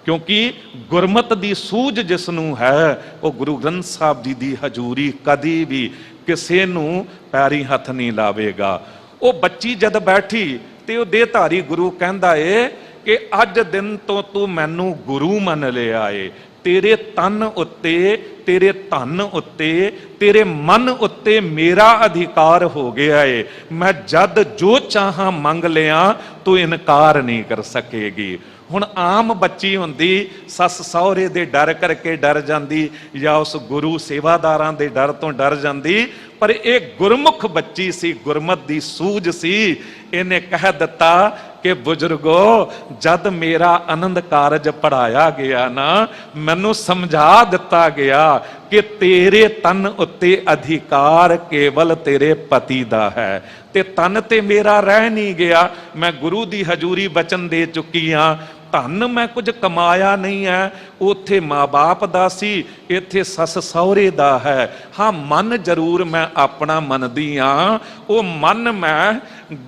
[SPEAKER 1] ਕਿਉਂਕਿ ਗੁਰਮਤ ਦੀ ਸੂਝ ਜਿਸ ਨੂੰ ਹੈ ਉਹ ਗੁਰੂ ਗ੍ਰੰਥ ਸਾਹਿਬ ਜੀ ਦੀ ਹਜ਼ੂਰੀ ਕਦੀ ਵੀ ਕਿਸੇ ਨੂੰ ਪੈਰੀ ਹੱਥ ਨਹੀਂ ਲਾਵੇਗਾ। ਉਹ ਬੱਚੀ ਜਦ ਬੈਠੀ ਤੇ ਉਹ ਦੇਹਧਾਰੀ ਗੁਰੂ ਕਹਿੰਦਾ ਏ ਕਿ ਅੱਜ ਦਿਨ ਤੋਂ ਤੂੰ ਮੈਨੂੰ ਗੁਰੂ ਮੰਨ ਲਿਆ ਏ, ਤੇਰੇ ਤਨ ਉੱਤੇ, ਤੇਰੇ ਧਨ ਉੱਤੇ, ਤੇਰੇ ਮਨ ਉੱਤੇ ਮੇਰਾ ਅਧਿਕਾਰ ਹੋ ਗਿਆ ਏ। ਮੈਂ ਜਦ ਜੋ ਚਾਹਾਂ ਮੰਗ ਲਿਆ ਤੂੰ ਇਨਕਾਰ ਨਹੀਂ ਕਰ ਸਕੇਗੀ। ਹੁਣ ਆਮ ਬੱਚੀ ਹੁੰਦੀ ਸੱਸ ਸਹੁਰੇ ਦੇ ਡਰ ਕਰਕੇ ਡਰ ਜਾਂਦੀ, ਜਾਂ ਉਸ ਗੁਰੂ ਸੇਵਾਦਾਰਾਂ ਦੇ ਡਰ ਤੋਂ ਡਰ ਜਾਂਦੀ, ਪਰ ਇਹ ਗੁਰਮੁਖ ਬੱਚੀ ਸੀ, ਗੁਰਮਤ ਦੀ ਸੂਝ ਸੀ। ਇਹਨੇ ਕਹਿ ਦਿੱਤਾ ਕਿ ਬਜ਼ੁਰਗੋ, ਜਦ ਮੇਰਾ ਆਨੰਦ ਕਾਰਜ ਪੜਾਇਆ ਗਿਆ ਨਾ, ਮੈਨੂੰ ਸਮਝਾ ਦਿੱਤਾ ਗਿਆ ਕਿ ਤੇਰੇ ਤਨ ਉੱਤੇ ਅਧਿਕਾਰ ਕੇਵਲ ਤੇਰੇ ਪਤੀ ਦਾ ਹੈ, ਤੇ ਤਨ ਤੇ ਮੇਰਾ ਰਹਿ ਨਹੀਂ ਗਿਆ। ਮੈਂ ਗੁਰੂ ਦੀ ਹਜ਼ੂਰੀ ਬਚਨ ਦੇ ਚੁੱਕੀ ਹਾਂ, ਧਨ ਮੈਂ ਕੁਝ ਕਮਾਇਆ ਨਹੀਂ ਹੈ, ਉੱਥੇ ਮਾਂ-ਬਾਪ ਦਾ ਸੀ, ਇੱਥੇ ਸੱਸ ਸਹੁਰੇ ਦਾ ਹੈ। ਹਾਂ, ਮਨ ਜ਼ਰੂਰ ਮੈਂ ਆਪਣਾ ਮੰਨਦੀ ਹਾਂ, ਉਹ ਮਨ ਮੈਂ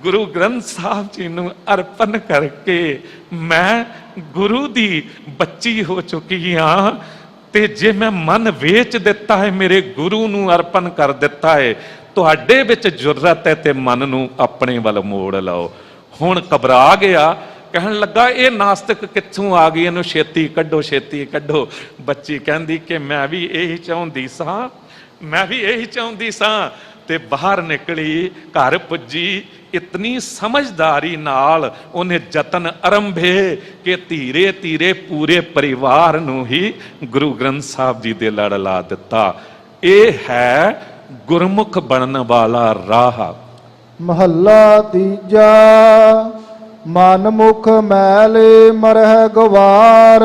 [SPEAKER 1] ਗੁਰੂ ਗ੍ਰੰਥ ਸਾਹਿਬ ਜੀ ਨੂੰ ਅਰਪਣ ਕਰਕੇ ਮੈਂ ਗੁਰੂ ਦੀ ਬੱਚੀ ਹੋ ਚੁੱਕੀ ਹਾਂ। ਤੇ ਜੇ ਮੈਂ ਮਨ ਵੇਚ ਦਿੱਤਾ ਹੈ, ਮੇਰੇ ਗੁਰੂ ਨੂੰ ਅਰਪਣ ਕਰ ਦਿੱਤਾ ਹੈ, ਤੁਹਾਡੇ ਵਿੱਚ ਜੁਰਤ ਹੈ ਤੇ ਮਨ ਨੂੰ ਆਪਣੇ ਵੱਲ ਮੋੜ ਲਓ। ਹੁਣ ਘਬਰਾ ਗਿਆ, ਕਹਿਣ ਲੱਗਾ ਇਹ ਨਾਸਤਿਕ ਕਿੱਥੋਂ ਆ ਗਈ, ਇਹਨੂੰ ਛੇਤੀ ਕੱਢੋ, ਛੇਤੀ ਕੱਢੋ। ਬੱਚੀ ਕਹਿੰਦੀ ਕਿ ਮੈਂ ਵੀ ਇਹੀ ਚਾਹੁੰਦੀ ਸਾਂ ਤੇ ਬਾਹਰ ਨਿਕਲੀ, ਘਰ ਪੁੱਜੀ, ਇਤਨੀ ਸਮਝਦਾਰੀ ਨਾਲ ਉਹਨੇ ਯਤਨ ਆਰੰਭੇ ਕਿ ਧੀਰੇ ਧੀਰੇ ਪੂਰੇ ਪਰਿਵਾਰ ਨੂੰ ਹੀ ਗੁਰੂ ਗ੍ਰੰਥ ਸਾਹਿਬ ਜੀ ਦੇ ਲੜ ਲਾ ਦਿੱਤਾ। ਇਹ ਹੈ ਗੁਰਮੁਖ ਬਣਨ ਵਾਲਾ ਰਾਹ।
[SPEAKER 2] ਮਹੱਲਾ ਤੀਜਾ। ਮਨ ਮੁਖ ਮੈਲੇ ਮਰਹਿ ਗਵਾਰ।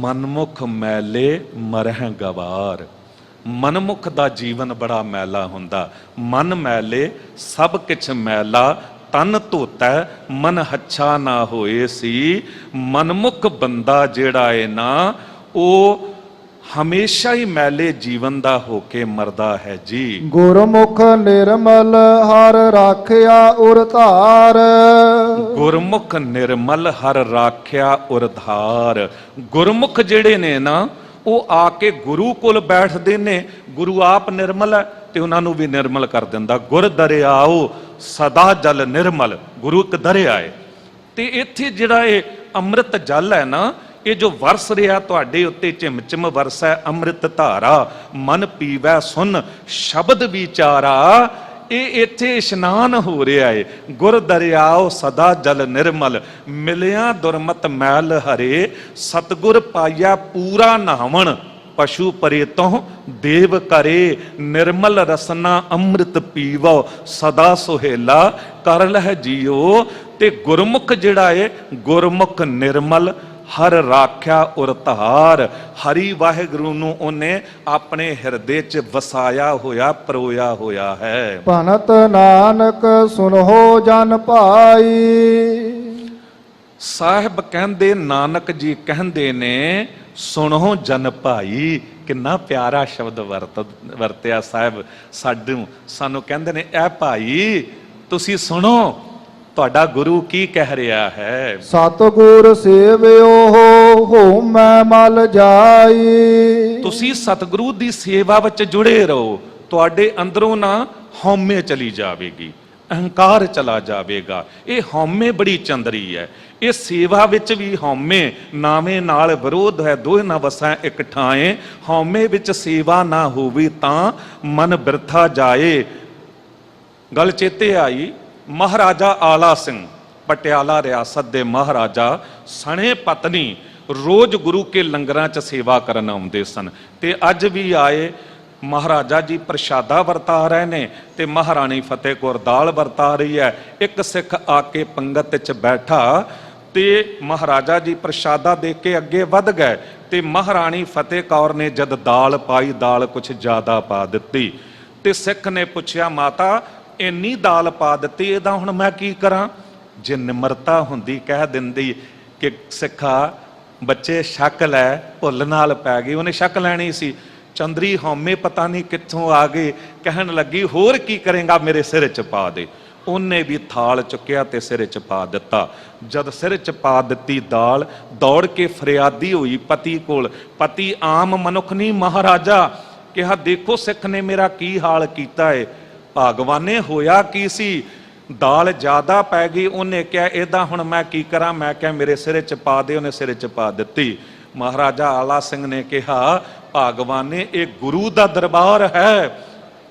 [SPEAKER 1] ਮਨਮੁਖ ਮੈਲੇ ਮਰਹਿ ਗਵਾਰ। ਮਨਮੁਖ ਦਾ ਜੀਵਨ ਬੜਾ ਮੈਲਾ ਹੁੰਦਾ। ਮਨ ਮੈਲੇ ਸਭ ਕਿਛ ਮੈਲਾ, ਤਨ ਧੋਤੈ ਮਨ ਹੱਛਾ ਨਾ ਹੋਏ ਸੀ। ਮਨਮੁਖ ਬੰਦਾ ਜਿਹੜਾ ਹੈ ਨਾ, ਉਹ ਹਮੇਸ਼ਾ ਹੀ ਮੈਲੇ ਜੀਵਨ ਦਾ ਹੋ ਕੇ ਮਰਦਾ ਹੈ ਜੀ।
[SPEAKER 2] ਗੁਰਮੁਖ ਨਿਰਮਲ ਹਰ ਰਾਖਿਆ ਉਰ ਧਾਰ।
[SPEAKER 1] ਗੁਰਮੁਖ ਨਿਰਮਲ ਹਰ ਰਾਖਿਆ ਉਰ ਧਾਰ। ਗੁਰਮੁਖ ਜਿਹੜੇ ਨੇ ਨਾ, ਉਹ ਆ ਕੇ ਗੁਰੂ ਕੋਲ ਬੈਠਦੇ ਨੇ। ਗੁਰੂ ਆਪ ਨਿਰਮਲ ਹੈ ਤੇ ਉਹਨਾਂ ਨੂੰ ਵੀ ਨਿਰਮਲ ਕਰ ਦਿੰਦਾ। ਗੁਰ ਦਰਿਆਓ ਸਦਾ ਜਲ ਨਿਰਮਲ। ਗੁਰੂ ਇੱਕ ਦਰਿਆ ਹੈ, ਤੇ ਇੱਥੇ ਜਿਹੜਾ ਇਹ ਅੰਮ੍ਰਿਤ ਜਲ ਹੈ ਨਾ, ਇਹ ਜੋ ਵਰਸ ਰਿਹਾ ਤੁਹਾਡੇ ਉੱਤੇ, ਝਿਮ ਝਿਮ ਵਰਸੈ ਅੰਮ੍ਰਿਤ ਧਾਰਾ, ਮਨ ਪੀਵੈ ਸੁਨ ਸ਼ਬਦ ਵਿਚਾਰਾ। ਇਹ ਇੱਥੇ ਇਸ਼ਨਾਨ ਹੋ ਰਿਹਾ ਹੈ। ਗੁਰ ਦਰਿਆਓ ਸਦਾ ਜਲ ਨਿਰਮਲ, ਮਿਲਿਆ ਦੁਰਮਤ ਮੈਲ ਹਰੇ, ਸਤਗੁਰ ਪਾਇਆ ਪੂਰਾ ਨਾਵਣ, ਪਸ਼ੂ ਪਰੇ ਤੋਂ ਦੇਵ ਕਰੇ, ਨਿਰਮਲ ਰਸਨਾ ਅੰਮ੍ਰਿਤ ਪੀਵੋ, ਸਦਾ ਸੁਹੇਲਾ ਕਰ ਲਹਿ ਜੀਓ। ਤੇ ਗੁਰਮੁਖ ਜਿਹੜਾ ਹੈ, ਗੁਰਮੁਖ ਨਿਰਮਲ ਹਰ ਰਾਖਿਆ ਉਰ ਧਾਰ। ਹਰੀ ਵਾਹਿਗੁਰੂ ਨੂੰ ਉਹਨੇ ਆਪਣੇ ਹਿਰਦੇ 'ਚ ਵਸਾਇਆ ਹੋਇਆ, ਪਰੋਇਆ ਹੋਇਆ ਹੈ।
[SPEAKER 2] ਭਨਤ ਨਾਨਕ ਸੁਨਹੁ ਜਨ ਭਾਈ।
[SPEAKER 1] ਸਾਹਿਬ ਕਹਿੰਦੇ, ਨਾਨਕ ਜੀ ਕਹਿੰਦੇ ਨੇ, ਸੁਣੋ ਜਨ ਭਾਈ, ਕਿੰਨਾ ਪਿਆਰਾ ਸ਼ਬਦ ਵਰਤਿਆ ਸਾਹਿਬ। ਸਾਨੂੰ ਕਹਿੰਦੇ ਨੇ, ਇਹ ਭਾਈ ਤੁਸੀਂ ਸੁਣੋ, ਤੁਹਾਡਾ ਗੁਰੂ ਕੀ ਕਹਿ ਰਿਹਾ ਹੈ।
[SPEAKER 2] ਸਤਿਗੁਰ ਸੇਵਿਓ ਹੋਮੈ ਮਲ ਜਾਈ।
[SPEAKER 1] ਤੁਸੀਂ ਸਤਿਗੁਰੂ ਦੀ ਸੇਵਾ ਵਿੱਚ ਜੁੜੇ ਰਹੋ, ਤੁਹਾਡੇ ਅੰਦਰੋਂ ਨਾ ਹਉਮੈ ਚਲੀ ਜਾਵੇਗੀ, ਅਹੰਕਾਰ ਚਲਾ ਜਾਵੇਗਾ। ਇਹ ਹਉਮੈ ਬੜੀ ਚੰਦਰੀ ਹੈ। ਇਹ ਸੇਵਾ ਵਿੱਚ ਵੀ ਹਉਮੈ ਨਾਵੇਂ ਨਾਲ ਵਿਰੋਧ ਹੈ। ਦੋਇ ਨਾ ਵਸੈ ਇਕ ਠਾਏ, ਹਉਮੈ ਵਿੱਚ ਸੇਵਾ ਨਾ ਹੋਵੇ ਤਾਂ ਮਨ ਬਿਰਥਾ ਜਾਏ। ਗੱਲ ਚੇਤੇ ਆਈ, ਮਹਾਰਾਜਾ ਆਲਾ ਸਿੰਘ ਪਟਿਆਲਾ ਰਿਆਸਤ ਦੇ ਮਹਾਰਾਜਾ ਸਣੇ ਪਤਨੀ ਰੋਜ਼ ਗੁਰੂ ਕੇ ਲੰਗਰਾਂ 'ਚ ਸੇਵਾ ਕਰਨ ਆਉਂਦੇ ਸਨ। ਤੇ ਅੱਜ ਵੀ ਆਏ, ਮਹਾਰਾਜਾ ਜੀ ਪ੍ਰਸ਼ਾਦਾ ਵਰਤਾ ਰਹੇ ਨੇ ਤੇ ਮਹਾਰਾਣੀ ਫਤਿਹ ਕੌਰ ਦਾਲ ਵਰਤਾ ਰਹੀ ਹੈ। ਇੱਕ ਸਿੱਖ ਆ ਕੇ ਪੰਗਤ 'ਚ ਬੈਠਾ ਤੇ ਮਹਾਰਾਜਾ ਜੀ ਪ੍ਰਸ਼ਾਦਾ ਦੇ ਕੇ ਅੱਗੇ ਵੱਧ ਗਏ ਤੇ ਮਹਾਰਾਣੀ ਫਤਿਹ ਕੌਰ ਨੇ ਜਦ ਦਾਲ ਪਾਈ, ਦਾਲ ਕੁਛ ਜ਼ਿਆਦਾ ਪਾ ਦਿੱਤੀ। ਤੇ ਸਿੱਖ ਨੇ ਪੁੱਛਿਆ, ਮਾਤਾ ਇੰਨੀ ਦਾਲ ਪਾ ਦਿੱਤੀ, ਇਹਦਾ ਹੁਣ ਮੈਂ ਕੀ ਕਰਾਂ? ਜੇ ਨਿਮਰਤਾ ਹੁੰਦੀ ਕਹਿ ਦਿੰਦੀ ਕਿ ਸਿੱਖਾ ਬੱਚੇ ਸ਼ੱਕ ਲੈ, ਭੁੱਲ ਨਾਲ ਪੈ ਗਈ। ਉਹਨੇ ਸ਼ੱਕ ਲੈਣੀ ਸੀ। ਚੰਦਰੀ ਹਉਮੈ ਪਤਾ ਨਹੀਂ ਕਿੱਥੋਂ ਆ ਗਈ, ਕਹਿਣ ਲੱਗੀ ਹੋਰ ਕੀ ਕਰੇਗਾ, ਮੇਰੇ ਸਿਰ 'ਚ ਪਾ ਦੇ। ਉਹਨੇ ਵੀ ਥਾਲ ਚੁੱਕਿਆ ਤੇ ਸਿਰ 'ਚ ਪਾ ਦਿੱਤਾ। ਜਦ ਸਿਰ 'ਚ ਪਾ ਦਿੱਤੀ ਦਾਲ, ਦੌੜ ਕੇ ਫਰਿਆਦੀ ਹੋਈ ਪਤੀ ਕੋਲ। ਪਤੀ ਆਮ ਮਨੁੱਖ ਨਹੀਂ, ਮਹਾਰਾਜਾ। ਕਿਹਾ, ਦੇਖੋ ਸਿੱਖ ਨੇ ਮੇਰਾ ਕੀ ਹਾਲ ਕੀਤਾ ਏ। ਭਗਵਾਨੇ ਹੋਇਆ ਕੀ ਸੀ, ਦਾਲ ਜ਼ਿਆਦਾ ਪੈ ਗਈ। ਉਹਨੇ ਕਿਹਾ, ਇਹਦਾ ਹੁਣ ਮੈਂ ਕੀ ਕਰਾਂ? ਮੈਂ ਕਿਹਾ ਮੇਰੇ ਸਿਰ 'ਚ ਪਾ ਦੇ। ਉਹਨੇ ਸਿਰ 'ਚ ਪਾ ਦਿੱਤੀ। ਮਹਾਰਾਜਾ ਆਲਾ ਸਿੰਘ ਨੇ ਕਿਹਾ, ਭਗਵਾਨੇ ਇਹ ਗੁਰੂ ਦਾ ਦਰਬਾਰ ਹੈ,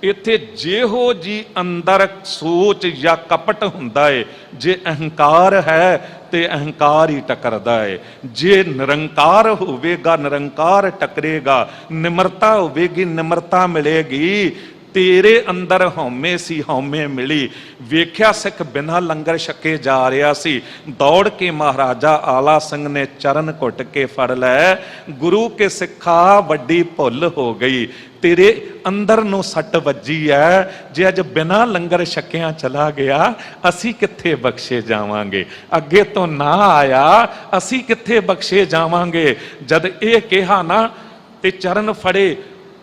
[SPEAKER 1] ਇੱਥੇ ਜਿਹੋ ਜੀ ਅੰਦਰ ਸੋਚ ਜਾਂ ਕਪਟ ਹੁੰਦਾ ਏ, ਜੇ ਅਹੰਕਾਰ ਹੈ ਤੇ ਅਹੰਕਾਰ ਹੀ ਟਕਰਦਾ ਏ। ਜੇ ਨਿਰੰਕਾਰ ਹੋਵੇਗਾ ਨਿਰੰਕਾਰ ਟਕਰੇਗਾ, ਨਿਮਰਤਾ ਹੋਵੇਗੀ ਨਿਮਰਤਾ ਮਿਲੇਗੀ। ਤੇਰੇ ਅੰਦਰ ਹਉਮੈ ਸੀ, ਹਉਮੈ ਮਿਲੀ। ਵੇਖਿਆ ਸਿੱਖ ਬਿਨਾਂ ਲੰਗਰ ਛਕੇ ਜਾ ਰਿਹਾ ਸੀ। ਦੌੜ ਕੇ ਮਹਾਰਾਜਾ ਆਲਾ ਸਿੰਘ ਨੇ ਚਰਨ ਘੁੱਟ ਕੇ ਫੜ ਲੈ, ਗੁਰੂ ਕੇ ਸਿੱਖਾ ਵੱਡੀ ਭੁੱਲ ਹੋ ਗਈ, ਤੇਰੇ ਅੰਦਰ ਨੂੰ ਸੱਟ ਵੱਜੀ ਹੈ। ਜੇ ਅੱਜ ਬਿਨਾਂ ਲੰਗਰ ਛਕਿਆਂ ਚਲਾ ਗਿਆ, ਅਸੀਂ ਕਿੱਥੇ ਬਖਸ਼ੇ ਜਾਵਾਂਗੇ? ਅੱਗੇ ਤੋਂ ਨਾ ਆਇਆ, ਅਸੀਂ ਕਿੱਥੇ ਬਖਸ਼ੇ ਜਾਵਾਂਗੇ? ਜਦ ਇਹ ਕਿਹਾ ਨਾ ਤੇ ਚਰਨ ਫੜੇ,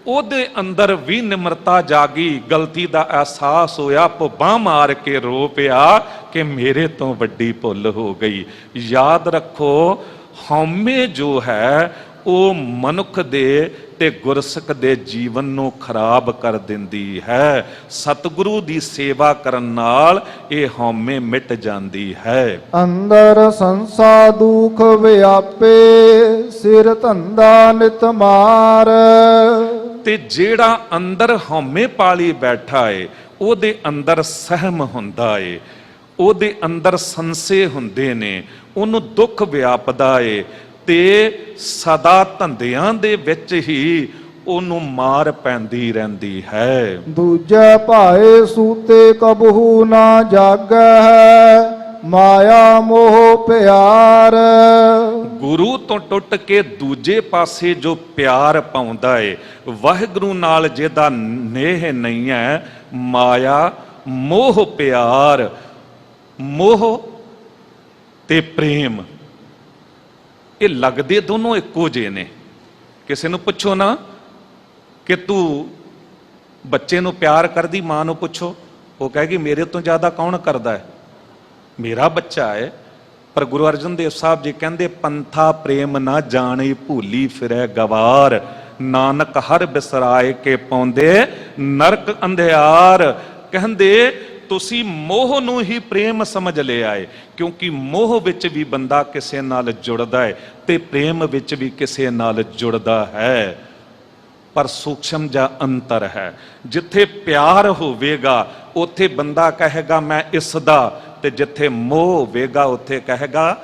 [SPEAKER 1] ਉਹਦੇ ਅੰਦਰ ਵੀ ਨਿਮਰਤਾ ਜਾਗੀ, ਗਲਤੀ ਦਾ ਅਹਿਸਾਸ ਹੋਇਆ, ਬਾਂਹ ਮਾਰ ਕੇ ਰੋ ਪਿਆ ਕਿ ਮੇਰੇ ਤੋਂ ਵੱਡੀ ਭੁੱਲ ਹੋ ਗਈ। ਯਾਦ ਰੱਖੋ, ਹਉਮੈ ਜੋ ਹੈ ਉਹ ਮਨੁੱਖ ਦੇ ਤੇ ਗੁਰਸਿੱਖ ਦੇ ਜੀਵਨ ਨੂੰ ਖਰਾਬ ਕਰ ਦਿੰਦੀ ਹੈ। ਸਤਿਗੁਰੂ ਦੀ ਸੇਵਾ ਕਰਨ ਨਾਲ ਇਹ ਹਉਮੈ ਮਿਟ ਜਾਂਦੀ ਹੈ।
[SPEAKER 2] ਅੰਦਰ ਸੰਸਾ ਦੁਖ ਵਿਆਪੇ, ਸਿਰ ਧੰਦਾ ਨਿਤ ਮਾਰ।
[SPEAKER 1] ਤੇ ਜਿਹੜਾ ਅੰਦਰ ਹਉਮੈ ਪਾਲੀ ਬੈਠਾ ਏ, ਉਹਦੇ ਅੰਦਰ ਸਹਿਮ ਹੁੰਦਾ ਏ, ਉਹਦੇ ਅੰਦਰ ਸੰਸੇ ਹੁੰਦੇ ਨੇ, ਉਹਨੂੰ ਦੁੱਖ ਵਿਆਪਦਾ ਏ ਤੇ ਸਦਾ ਧੰਦਿਆਂ ਦੇ ਵਿੱਚ ਹੀ ਉਹਨੂੰ ਮਾਰ ਪੈਂਦੀ ਰਹਿੰਦੀ ਹੈ।
[SPEAKER 2] ਦੂਜੇ ਭਾਏ ਸੂਤੇ ਕਬਹੂ ਨਾ ਜਾਗੈ, ਮਾਇਆ ਮੋਹ ਪਿਆਰ।
[SPEAKER 1] ਗੁਰੂ ਤੋਂ ਟੁੱਟ ਕੇ ਦੂਜੇ ਪਾਸੇ ਜੋ ਪਿਆਰ ਪਾਉਂਦਾ ਏ, ਵਾਹਿਗੁਰੂ ਨਾਲ ਜਿਹਦਾ ਨੇਹ ਨਹੀਂ ਹੈ, ਮਾਇਆ ਮੋਹ ਪਿਆਰ, ਮੋਹ ਤੇ ਪ੍ਰੇਮ, ਇਹ ਲੱਗਦੇ ਦੋਨੋਂ ਇੱਕੋ ਜਿਹੇ ਨੇ। ਕਿਸੇ ਨੂੰ ਪੁੱਛੋ ਨਾ ਕਿ ਤੂੰ ਬੱਚੇ ਨੂੰ ਪਿਆਰ ਕਰਦੀ, ਮਾਂ ਨੂੰ ਪੁੱਛੋ, ਉਹ ਕਹੇਗੀ ਮੇਰੇ ਤੋਂ ਜ਼ਿਆਦਾ ਕੌਣ ਕਰਦਾ ਹੈ, ਮੇਰਾ ਬੱਚਾ ਹੈ। ਪਰ ਗੁਰੂ ਅਰਜਨ ਦੇਵ ਸਾਹਿਬ ਜੀ ਕਹਿੰਦੇ, ਪੰਥਾ ਪ੍ਰੇਮ ਨਾ ਜਾਣੀ ਭੂਲੀ ਫਿਰੈ ਗਵਾਰ, ਨਾਨਕ ਹਰ ਬਿਸਰਾਏ ਕੇ ਪਾਉਂਦੇ ਨਰਕ ਅੰਧਿਆਰ। ਕਹਿੰਦੇ ਤੁਸੀਂ ਮੋਹ ਨੂੰ ਹੀ ਪ੍ਰੇਮ ਸਮਝ ਲਿਆ ਏ, ਕਿਉਂਕਿ ਮੋਹ ਵਿੱਚ ਵੀ ਬੰਦਾ ਕਿਸੇ ਨਾਲ ਜੁੜਦਾ ਹੈ ਤੇ ਪ੍ਰੇਮ ਵਿੱਚ ਵੀ ਕਿਸੇ ਨਾਲ ਜੁੜਦਾ ਹੈ। ਪਰ ਸੂਖਸ਼ਮ ਜਿਹਾ ਅੰਤਰ ਹੈ। ਜਿੱਥੇ ਪਿਆਰ ਹੋਵੇਗਾ ਉੱਥੇ ਬੰਦਾ ਕਹੇਗਾ ਮੈਂ ਇਸ ਦਾ, ਤੇ ਜਿੱਥੇ ਮੋਹ ਹੋਵੇਗਾ ਉੱਥੇ ਕਹੇਗਾ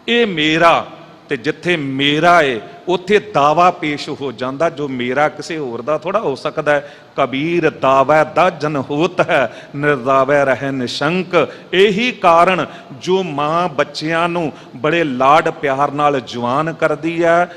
[SPEAKER 1] ਇਹ ਮੇਰਾ। ਤੇ ਜਿੱਥੇ ਮੇਰਾ ਏ ਉੱਥੇ ਦਾਵਾ ਪੇਸ਼ ਹੋ ਜਾਂਦਾ, ਜੋ ਮੇਰਾ ਕਿਸੇ ਹੋਰ ਦਾ ਥੋੜਾ ਹੋ ਸਕਦਾ ਹੈ। ਕਬੀਰ ਦਾਵੈ ਦਾਜਨ ਹੋਤ ਹੈ, ਨਿਰਦਾਵੈ ਰਹਿ ਨਿਸ਼ੰਕ। ਇਹੀ ਕਾਰਨ ਜੋ ਮਾਂ ਬੱਚਿਆਂ ਨੂੰ ਬੜੇ ਲਾਡ ਪਿਆਰ ਨਾਲ ਜਵਾਨ ਕਰਦੀ ਹੈ,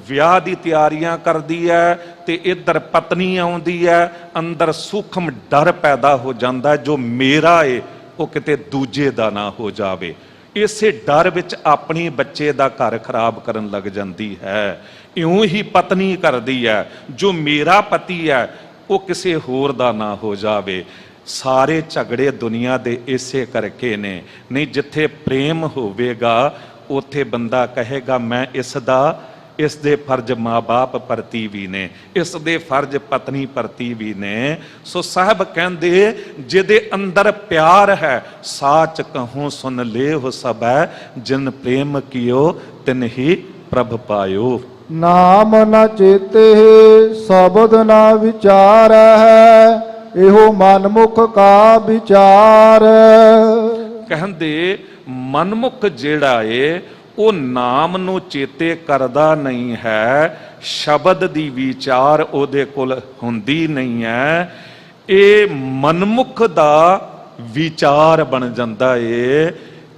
[SPEAKER 1] ਵਿਆਹ ਦੀ ਤਿਆਰੀਆਂ ਕਰਦੀ ਹੈ, ਤੇ ਇੱਧਰ ਪਤਨੀ ਆਉਂਦੀ ਹੈ, ਅੰਦਰ ਸੂਖਮ ਡਰ ਪੈਦਾ ਹੋ ਜਾਂਦਾ, ਜੋ ਮੇਰਾ ਏ ਉਹ ਕਿਤੇ ਦੂਜੇ ਦਾ ਨਾ ਹੋ ਜਾਵੇ। ਇਸੇ ਡਰ ਵਿੱਚ ਆਪਣੀ ਬੱਚੇ ਦਾ ਘਰ ਖਰਾਬ ਕਰਨ ਲੱਗ ਜਾਂਦੀ ਹੈ। ਇਉਂ ਹੀ ਪਤਨੀ ਕਰਦੀ ਹੈ, ਜੋ ਮੇਰਾ ਪਤੀ ਹੈ ਉਹ ਕਿਸੇ ਹੋਰ ਦਾ ਨਾ ਹੋ ਜਾਵੇ। ਸਾਰੇ ਝਗੜੇ ਦੁਨੀਆ ਦੇ ਇਸੇ ਕਰਕੇ ਨੇ। ਨਹੀਂ, ਜਿੱਥੇ ਪ੍ਰੇਮ ਹੋਵੇਗਾ ਉੱਥੇ ਬੰਦਾ ਕਹੇਗਾ ਮੈਂ ਇਸ ਦੇ ਫਰਜ਼ ਮਾਂ-ਬਾਪ ਪ੍ਰਤੀ ਵੀ ਨੇ, ਇਸ ਦੇ ਫਰਜ਼ ਪਤਨੀ ਪ੍ਰਤੀ ਵੀ ਨੇ। ਸੋ ਸਾਹਿਬ ਕਹਿੰਦੇ ਜਿਹਦੇ ਅੰਦਰ ਪਿਆਰ ਹੈ, ਸਾਚ ਕਹੂੰ ਸੁਨ ਲੇਹੁ ਸਭੈ, ਜਿਨ ਪ੍ਰੇਮ ਕੀਓ ਤਿਨ ਹੀ ਪ੍ਰਭ ਪਾਇਓ।
[SPEAKER 2] ਨਾਮ ਨ ਚੇਤੇ ਸ਼ਬਦ ਨ ਵਿਚਾਰੈ, ਇਹੋ ਮਨਮੁਖ ਕਾ ਵਿਚਾਰ।
[SPEAKER 1] ਕਹਿੰਦੇ ਮਨਮੁਖ ਜਿਹੜਾ ਏ ਉਹ ਨਾਮ ਨੂੰ ਚੇਤੇ ਕਰਦਾ ਨਹੀਂ ਹੈ, ਸ਼ਬਦ ਦੀ ਵਿਚਾਰ ਉਹਦੇ ਕੋਲ ਹੁੰਦੀ ਨਹੀਂ ਹੈ। ਇਹ ਮਨਮੁਖ ਦਾ ਵਿਚਾਰ ਬਣ ਜਾਂਦਾ ਏ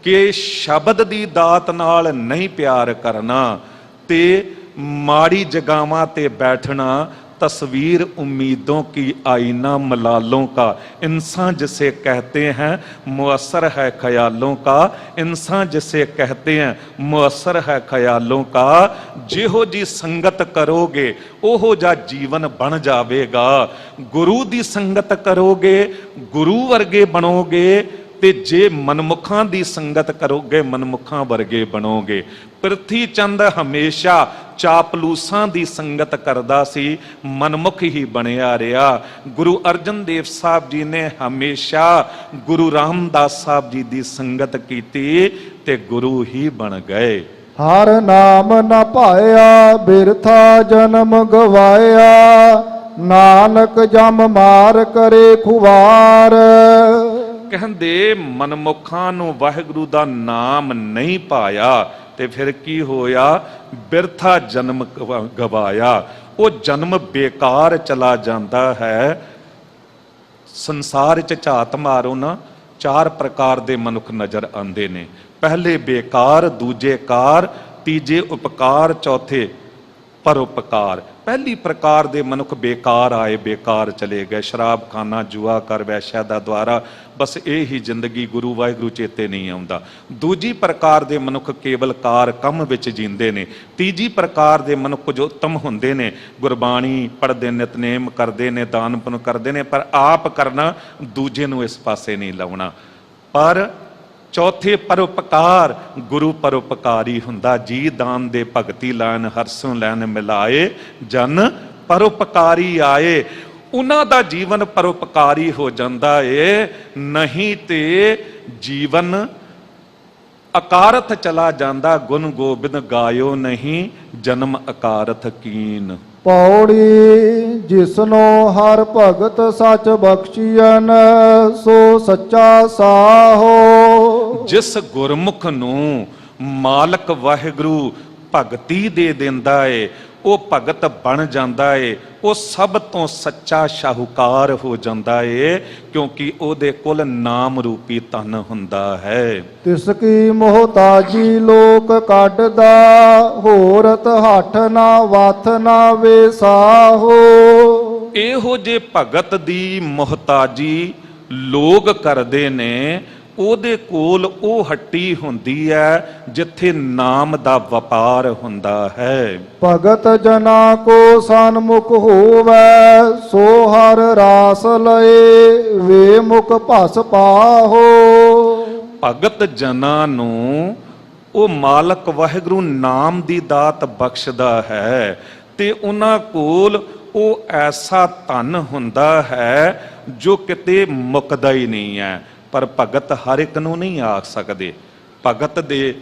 [SPEAKER 1] ਕਿ ਸ਼ਬਦ ਦੀ ਦਾਤ ਨਾਲ ਨਹੀਂ ਪਿਆਰ ਕਰਨਾ ਤੇ ਮਾੜੀ ਜਗਾਵਾਂ ਤੇ ਬੈਠਣਾ। तस्वीर उम्मीदों की आईना मलालों का, इंसान जिसे कहते हैं मुअस्सर है ख्यालों का, इंसान जिसे कहते हैं मुअस्सर है ख्यालों का। जिहो जी संगत करोगे ओहो जा जीवन बन जावेगा। गुरु दी संगत करोगे गुरु वर्गे बनोगे, ਤੇ ਜੇ ਮਨਮੁਖਾਂ ਦੀ ਸੰਗਤ ਕਰੋਗੇ ਮਨਮੁਖਾਂ ਵਰਗੇ ਬਣੋਗੇ। ਪ੍ਰਿਥੀ ਚੰਦ ਹਮੇਸ਼ਾ ਚਾਪਲੂਸਾਂ ਦੀ ਸੰਗਤ ਕਰਦਾ ਸੀ, ਮਨਮੁਖ ਹੀ ਬਣਿਆ ਰਿਹਾ। ਗੁਰੂ ਅਰਜਨ ਦੇਵ ਸਾਹਿਬ ਜੀ ਨੇ ਹਮੇਸ਼ਾ ਗੁਰੂ ਰਾਮਦਾਸ ਸਾਹਿਬ ਜੀ ਦੀ ਸੰਗਤ ਕੀਤੀ ਤੇ ਗੁਰੂ ਹੀ ਬਣ ਗਏ।
[SPEAKER 2] ਹਰ ਨਾਮ ਨ ਭਾਇਆ ਬਿਰਥਾ ਜਨਮ ਗਵਾਇਆ, ਨਾਨਕ ਜਮ ਮਾਰ ਕਰੇ ਖੁਵਾਰ।
[SPEAKER 1] ਕਹਿੰਦੇ ਮਨਮੁਖਾਂ ਨੂੰ ਵਾਹਿਗੁਰੂ ਦਾ ਨਾਮ ਨਹੀਂ ਪਾਇਆ ਤੇ ਫਿਰ ਕੀ ਹੋਇਆ? ਬਿਰਥਾ ਜਨਮ ਗਵਾਇਆ। ਉਹ ਜਨਮ ਬੇਕਾਰ ਚਲਾ ਜਾਂਦਾ ਹੈ। ਸੰਸਾਰ 'ਚ ਝਾਤ ਮਾਰੋ ਨਾ, 4 ਪ੍ਰਕਾਰ ਦੇ ਮਨੁੱਖ ਨਜ਼ਰ ਆਉਂਦੇ ਨੇ। ਪਹਿਲੇ ਬੇਕਾਰ, ਦੂਜੇ ਕਾਰ, ਤੀਜੇ ਉਪਕਾਰ, ਚੌਥੇ ਪਰਉਪਕਾਰ। ਪਹਿਲੀ ਪ੍ਰਕਾਰ ਦੇ ਮਨੁੱਖ ਬੇਕਾਰ ਆਏ, ਬੇਕਾਰ ਚਲੇ ਗਏ। ਸ਼ਰਾਬਖਾਨਾ, ਜੂਆ ਕਰ, ਵੈਸ਼ਿਆ ਦਾ ਦੁਆਰਾ, ਬਸ ਇਹ ਹੀ ਜ਼ਿੰਦਗੀ। ਗੁਰੂ ਵਾਹਿਗੁਰੂ ਚੇਤੇ ਨਹੀਂ ਆਉਂਦਾ। ਦੂਜੀ ਪ੍ਰਕਾਰ ਦੇ ਮਨੁੱਖ ਕੇਵਲ ਕਾਰ ਕੰਮ ਵਿੱਚ ਜੀਂਦੇ ਨੇ। ਤੀਜੀ ਪ੍ਰਕਾਰ ਦੇ ਮਨੁੱਖ ਜੋ ਉੱਤਮ ਹੁੰਦੇ ਨੇ, ਗੁਰਬਾਣੀ ਪੜ੍ਹਦੇ, ਨਿਤਨੇਮ ਕਰਦੇ ਨੇ, ਦਾਨ ਪੁੰਨ ਕਰਦੇ ਨੇ, ਪਰ ਆਪ ਕਰਨਾ, ਦੂਜੇ ਨੂੰ ਇਸ ਪਾਸੇ ਨਹੀਂ ਲਾਉਣਾ। ਪਰ ਚੌਥੇ ਪਰਉਪਕਾਰ, ਗੁਰੂ ਪਰਉਪਕਾਰੀ ਹੁੰਦਾ। ਜੀ ਦਾਨ ਦੇ ਭਗਤੀ ਲਾਇਨ, ਹਰਸੋਂ ਲੈਨ ਮਿਲਾਏ, ਜਨ ਪਰਉਪਕਾਰੀ ਆਏ। ਉਹਨਾਂ ਦਾ ਜੀਵਨ ਪਰਉਪਕਾਰੀ ਹੋ ਜਾਂਦਾ ਏ। ਨਹੀਂ ਤੇ ਜੀਵਨ ਅਕਾਰਥ ਚਲਾ ਜਾਂਦਾ। ਗੁਣ ਗੋਬਿੰਦ ਗਾਇਓ ਨਹੀਂ, ਜਨਮ ਅਕਾਰਥ ਕੀਨ।
[SPEAKER 2] ਪੌੜੀ ਜਿਸਨੋ ਹਰ ਭਗਤ ਸੱਚ ਬਖਸ਼ੀਐਨ, ਸੋ ਸੱਚਾ ਸਾਹੋ।
[SPEAKER 1] ਜਿਸ ਗੁਰਮੁਖ ਨੂੰ ਮਾਲਕ ਵਾਹਿਗੁਰੂ ਭਗਤੀ ਦੇ ਦਿੰਦਾ ਏ, ਉਹ ਭਗਤ ਬਣ ਜਾਂਦਾ ਏ। ਉਹ ਸਭ ਤੋਂ ਸੱਚਾ ਸ਼ਾਹੂਕਾਰ ਹੋ ਜਾਂਦਾ ਏ, ਕਿਉਂਕਿ ਉਹਦੇ ਕੋਲ ਨਾਮ ਰੂਪੀ ਧਨ ਹੁੰਦਾ ਹੈ।
[SPEAKER 2] ਤਿਸ ਕੀ ਮੋਹਤਾਜੀ ਲੋਕ ਕੱਢਦਾ, ਹੋਰਤ ਹੱਠ ਨਾ ਵਥ ਨਾ ਵੇਸਾਹੋ।
[SPEAKER 1] ਇਹੋ ਜੇ ਭਗਤ ਦੀ ਮੁਹਤਾਜੀ ਲੋਕ ਕਰਦੇ ਨੇ, ਉਹਦੇ ਕੋਲ ਉਹ ਹੱਟੀ ਹੁੰਦੀ ਹੈ ਜਿੱਥੇ ਨਾਮ ਦਾ ਵਪਾਰ ਹੁੰਦਾ ਹੈ।
[SPEAKER 2] ਭਗਤ ਜਨਾ ਕੋ ਸਨਮੁਖ ਹੋਵੈ, ਸੋ ਹਰ ਰਾਸ ਲਏ ਵੇ ਮੁਖ ਭਸ ਪਾਹੋ।
[SPEAKER 1] ਭਗਤ ਜਨਾਂ ਨੂੰ ਉਹ ਮਾਲਕ ਵਾਹਿਗੁਰੂ ਨਾਮ ਦੀ ਦਾਤ ਬਖਸ਼ਦਾ ਹੈ ਤੇ ਉਹਨਾਂ ਕੋਲ ਉਹ ਐਸਾ ਧਨ ਹੁੰਦਾ ਹੈ ਜੋ ਕਿਤੇ ਮੁੱਕਦਾ ਹੀ ਨਹੀਂ ਹੈ। ਪਰ ਭਗਤ ਹਰ ਇੱਕ ਨੂੰ ਨਹੀਂ ਆਖ ਸਕਦੇ। ਭਗਤ ਦੇ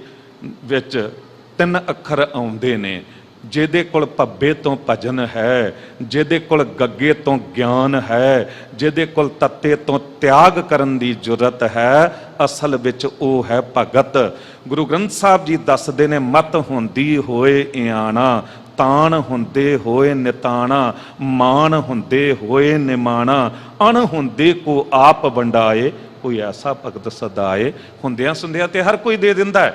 [SPEAKER 1] ਵਿੱਚ 3 ਅੱਖਰ ਆਉਂਦੇ ਨੇ। ਜਿਹਦੇ ਕੋਲ ਭੱਬੇ ਤੋਂ ਭਜਨ ਹੈ, ਜਿਹਦੇ ਕੋਲ ਗੱਗੇ ਤੋਂ ਗਿਆਨ ਹੈ, ਜਿਹਦੇ ਕੋਲ ਤੱਤੇ ਤੋਂ ਤਿਆਗ ਕਰਨ ਦੀ ਜੁਰਤ ਹੈ, ਅਸਲ ਵਿੱਚ ਉਹ ਹੈ ਭਗਤ। ਗੁਰੂ ਗ੍ਰੰਥ ਸਾਹਿਬ ਜੀ ਦੱਸਦੇ ਨੇ, ਮਤ ਹੁੰਦੀ ਹੋਏ ਇਆਣਾ, ਤਾਣ ਹੁੰਦੇ ਹੋਏ ਨਿਤਾਣਾ, ਮਾਣ ਹੁੰਦੇ ਹੋਏ ਨਿਮਾਣਾ, ਅਣ ਹੁੰਦੇ ਕੋ ਆਪ ਵੰਡਾਏ, ਕੋਈ ਐਸਾ ਭਗਤ ਸਦਾਏ। ਹੁੰਦਿਆਂ ਸੁੰਦਿਆਂ ਤੇ ਹਰ ਕੋਈ ਦੇ ਦਿੰਦਾ ਹੈ।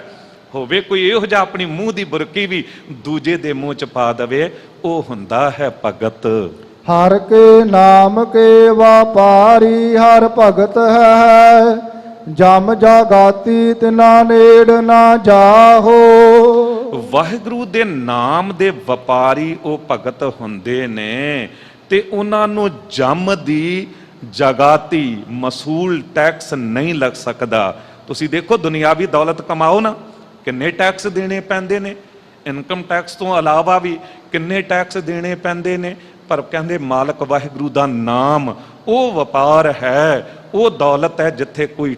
[SPEAKER 1] ਹੋਵੇ ਕੋਈ ਇਹੋ ਜਿਹਾ ਆਪਣੀ ਮੂੰਹ ਦੀ ਬੁਰਕੀ ਵੀ ਦੂਜੇ ਦੇ ਮੂੰਹ ਚ ਪਾ ਦਵੇ, ਉਹ ਹੁੰਦਾ ਹੈ ਭਗਤ।
[SPEAKER 2] ਹਰ ਕੇ ਨਾਮ ਕੇ ਵਾਪਾਰੀ ਹਰ ਭਗਤ ਹੈ, ਜਮ ਜਾਗਾਤੀ ਤਿਨਾ ਨੇੜ ਨਾ ਜਾਹੋ।
[SPEAKER 1] ਵਾਹਿਗੁਰੂ ਦੇ ਨਾਮ ਦੇ ਵਪਾਰੀ ਉਹ ਭਗਤ ਹੁੰਦੇ ਨੇ ਤੇ ਉਹਨਾਂ ਨੂੰ ਜਮ ਦੀ ਜਗਾਤੀ ਮਸੂਲ ਟੈਕਸ ਨਹੀਂ ਲੱਗ ਸਕਦਾ। ਤੁਸੀਂ ਦੇਖੋ ਦੁਨਿਆਵੀ ਦੌਲਤ ਕਮਾਓ ਨਾ, ਕਿੰਨੇ ਟੈਕਸ ਦੇਣੇ ਪੈਂਦੇ ਨੇ, ਇਨਕਮ ਟੈਕਸ ਤੋਂ ਇਲਾਵਾ ਵੀ ਕਿੰਨੇ ਟੈਕਸ ਦੇਣੇ ਪੈਂਦੇ ਨੇ। ਪਰ ਕਹਿੰਦੇ ਮਾਲਕ ਵਾਹਿਗੁਰੂ ਦਾ ਨਾਮ ਉਹ ਵਪਾਰ ਹੈ, ਉਹ ਦੌਲਤ ਹੈ ਜਿੱਥੇ ਕੋਈ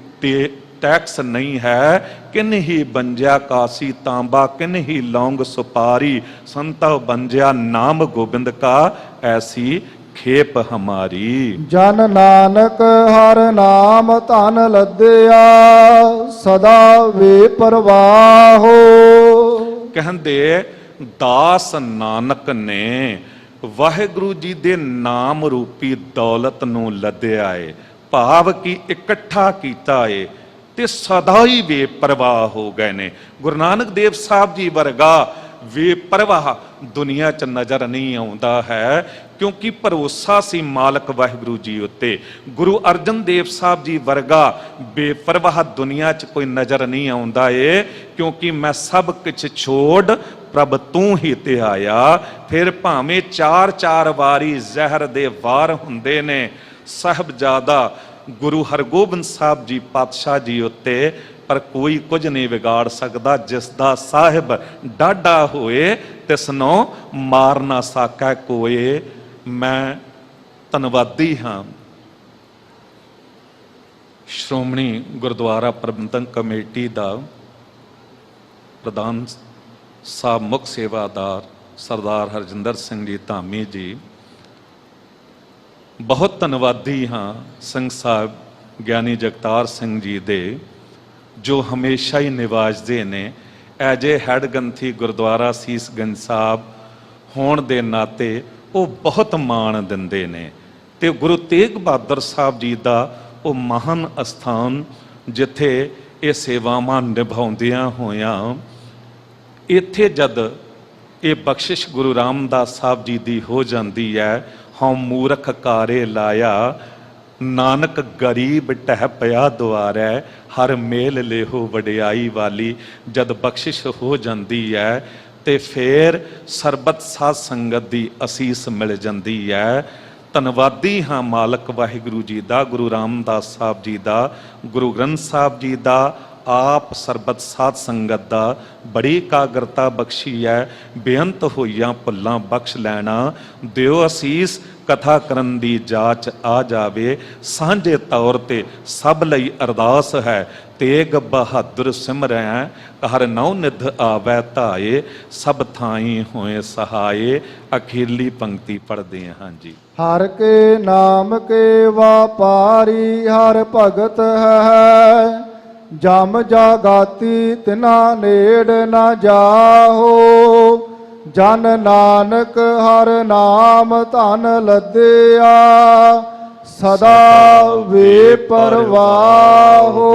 [SPEAKER 1] ਟੈਕਸ ਨਹੀਂ ਹੈ। ਕਿਨ ਹੀ ਬੰਜਿਆ ਕਾਸੀ ਤਾਂਬਾ, ਕਿਨ ਹੀ ਲੌਂਗ ਸੁਪਾਰੀ, ਸੰਤੋ ਬੰਜਿਆ ਨਾਮ ਗੋਬਿੰਦ ਕਾ, ਐਸੀ ਖੇਪ ਹਮਾਰੀ।
[SPEAKER 2] ਜਨ ਨਾਨਕ ਹਰ ਨਾਮ ਧਨ ਲੱਦਿਆ, ਸਦਾ ਵੇ ਪਰਵਾਹੋ।
[SPEAKER 1] ਕਹਿੰਦੇ ਦਾਸ ਨਾਨਕ ਨੇ ਵਾਹਿਗੁਰੂ ਜੀ ਦੇ ਨਾਮ ਰੂਪੀ ਦੌਲਤ ਨੂੰ ਲੱਦਿਆ ਏ, ਭਾਵ ਕਿ ਇਕੱਠਾ ਕੀਤਾ ਏ ਤੇ ਸਦਾ ਹੀ ਬੇਪਰਵਾਹ ਹੋ ਗਏ ਨੇ। ਗੁਰੂ ਨਾਨਕ ਦੇਵ ਸਾਹਿਬ ਜੀ ਵਰਗਾ ਬੇਪਰਵਾਹ ਦੁਨੀਆ 'ਚ ਨਜ਼ਰ ਨਹੀਂ ਆਉਂਦਾ ਹੈ, ਕਿਉਂਕਿ ਭਰੋਸਾ ਸੀ ਮਾਲਕ ਵਾਹਿਗੁਰੂ ਜੀ ਉੱਤੇ। ਗੁਰੂ ਅਰਜਨ ਦੇਵ ਸਾਹਿਬ ਜੀ ਵਰਗਾ ਬੇਪਰਵਾਹ ਦੁਨੀਆ 'ਚ ਕੋਈ ਨਜ਼ਰ ਨਹੀਂ ਆਉਂਦਾ ਏ, ਕਿਉਂਕਿ ਮੈਂ ਸਭ ਕੁਛ ਛੋੜ ਪ੍ਰਭ ਤੂੰ ਹੀ ਤੇ ਆਇਆ। ਫਿਰ ਭਾਵੇਂ 4-4 ਵਾਰੀ ਜ਼ਹਿਰ ਦੇ ਵਾਰ ਹੁੰਦੇ ਨੇ ਸਾਹਿਬਜ਼ਾਦਾ ਗੁਰੂ ਹਰਗੋਬਿੰਦ ਸਾਹਿਬ ਜੀ ਪਾਤਸ਼ਾਹ ਜੀ ਉੱਤੇ, ਪਰ ਕੋਈ ਕੁਝ ਨਹੀਂ ਵਿਗਾੜ ਸਕਦਾ। ਜਿਸ ਦਾ ਸਾਹਿਬ ਡਾਢਾ ਹੋਏ ਤਿਸ ਨੂੰ ਮਾਰ ਨਾ ਸਕੈ ਕੋਏ। ਮੈਂ ਧੰਨਵਾਦੀ ਹਾਂ ਸ਼੍ਰੋਮਣੀ ਗੁਰਦੁਆਰਾ ਪ੍ਰਬੰਧਕ ਕਮੇਟੀ ਦਾ ਪ੍ਰਧਾਨ ਸਾਹਿਬ ਮੁੱਖ ਸੇਵਾਦਾਰ ਸਰਦਾਰ ਹਰਜਿੰਦਰ ਸਿੰਘ ਜੀ ਧਾਮੀ ਜੀ। ਬਹੁਤ ਧੰਨਵਾਦੀ ਹਾਂ ਸਿੰਘ ਸਾਹਿਬ ਗਿਆਨੀ ਜਗਤਾਰ ਸਿੰਘ ਜੀ ਦੇ, ਜੋ ਹਮੇਸ਼ਾ ਹੀ ਨਿਵਾਜਦੇ ਨੇ। ਐਜ ਏ ਹੈਡ ਗ੍ਰੰਥੀ ਗੁਰਦੁਆਰਾ ਸੀਸਗੰਜ ਸਾਹਿਬ ਹੋਣ ਦੇ ਨਾਤੇ ਉਹ ਬਹੁਤ ਮਾਣ ਦਿੰਦੇ ਨੇ। ਤੇ ਗੁਰੂ ਤੇਗ ਬਹਾਦਰ ਸਾਹਿਬ ਜੀ ਦਾ ਉਹ ਮਹਾਨ ਅਸਥਾਨ ਜਿੱਥੇ ਇਹ ਸੇਵਾਵਾਂ ਨਿਭਾਉਂਦਿਆਂ ਹੋਇਆਂ, ਇੱਥੇ ਜਦ ਇਹ ਬਖਸ਼ਿਸ਼ ਗੁਰੂ ਰਾਮਦਾਸ ਸਾਹਿਬ ਜੀ ਦੀ ਹੋ ਜਾਂਦੀ ਹੈ, ਹਉ ਮੂਰਖ ਕਾਰੇ ਲਾਇਆ, ਨਾਨਕ ਗਰੀਬ ਟਹਿ ਪਿਆ ਦੁਆਰੈ, ਹਰ ਮੇਲ ਲੇਹੋ ਵਡਿਆਈ ਵਾਲੀ। ਜਦ ਬਖਸ਼ਿਸ਼ ਹੋ ਜਾਂਦੀ ਹੈ ਤੇ ਫਿਰ ਸਰਬਤ ਸਾਧ ਸੰਗਤ ਦੀ ਅਸੀਸ ਮਿਲ ਜਾਂਦੀ ਹੈ। ਧੰਨਵਾਦੀ ਹਾਂ ਮਾਲਕ ਵਾਹਿਗੁਰੂ ਜੀ ਦਾ, ਗੁਰੂ ਰਾਮਦਾਸ ਸਾਹਿਬ ਜੀ ਦਾ, ਗੁਰੂ ਗ੍ਰੰਥ ਸਾਹਿਬ ਜੀ ਦਾ, ਆਪ ਸਰਬਤ ਸਾਧ ਸੰਗਤ ਦਾ। ਬੜੀ ਇਕਾਗਰਤਾ ਬਖਸ਼ੀ ਹੈ, ਬੇਅੰਤ ਹੋਈਆਂ ਭੁੱਲਾਂ ਬਖਸ਼ ਲੈਣਾ। ਦਿਓ ਅਸੀਸ ਕਥਾ ਕਰਨ ਦੀ ਜਾਚ ਆ ਜਾਵੇ, ਸਾਂਝੇ ਤੌਰ ਤੇ ਸਭ ਲਈ ਅਰਦਾਸ ਹੈ। ਤੇਗ ਬਹਾਦਰ ਸਿਮਰੈ ਹਰ ਨਉ ਨਿਧ ਆਵੈ ਧਾਏ, ਸਭ ਥਾਈ ਹੋਏ ਸਹਾਏ। ਅਖੀਰਲੀ ਪੰਕਤੀ ਪੜ੍ਹਦੇ ਹਾਂ ਜੀ।
[SPEAKER 2] ਹਰ ਕੇ ਨਾਮ ਕੇ ਵਾਪਾਰੀ, ਹਰ ਭਗਤ ਹੈ, ਜਮ ਜਾਗਾਤੀ ਤਿਨਾ ਨੇੜ ਨਾ ਜਾਹੋ। ਜਨ ਨਾਨਕ ਹਰ ਨਾਮ ਧਨ ਲੱਦਿਆ, ਸਦਾ ਵੇ ਪਰਵਾਹੋ।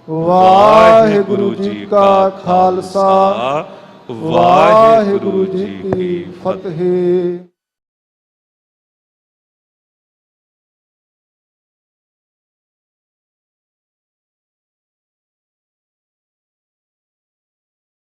[SPEAKER 2] ਵਾਹਿਗੁਰੂ ਜੀ ਕਾ ਖਾਲਸਾ, ਵਾਹਿਗੁਰੂ ਜੀ ਕੀ ਫਤਿਹ।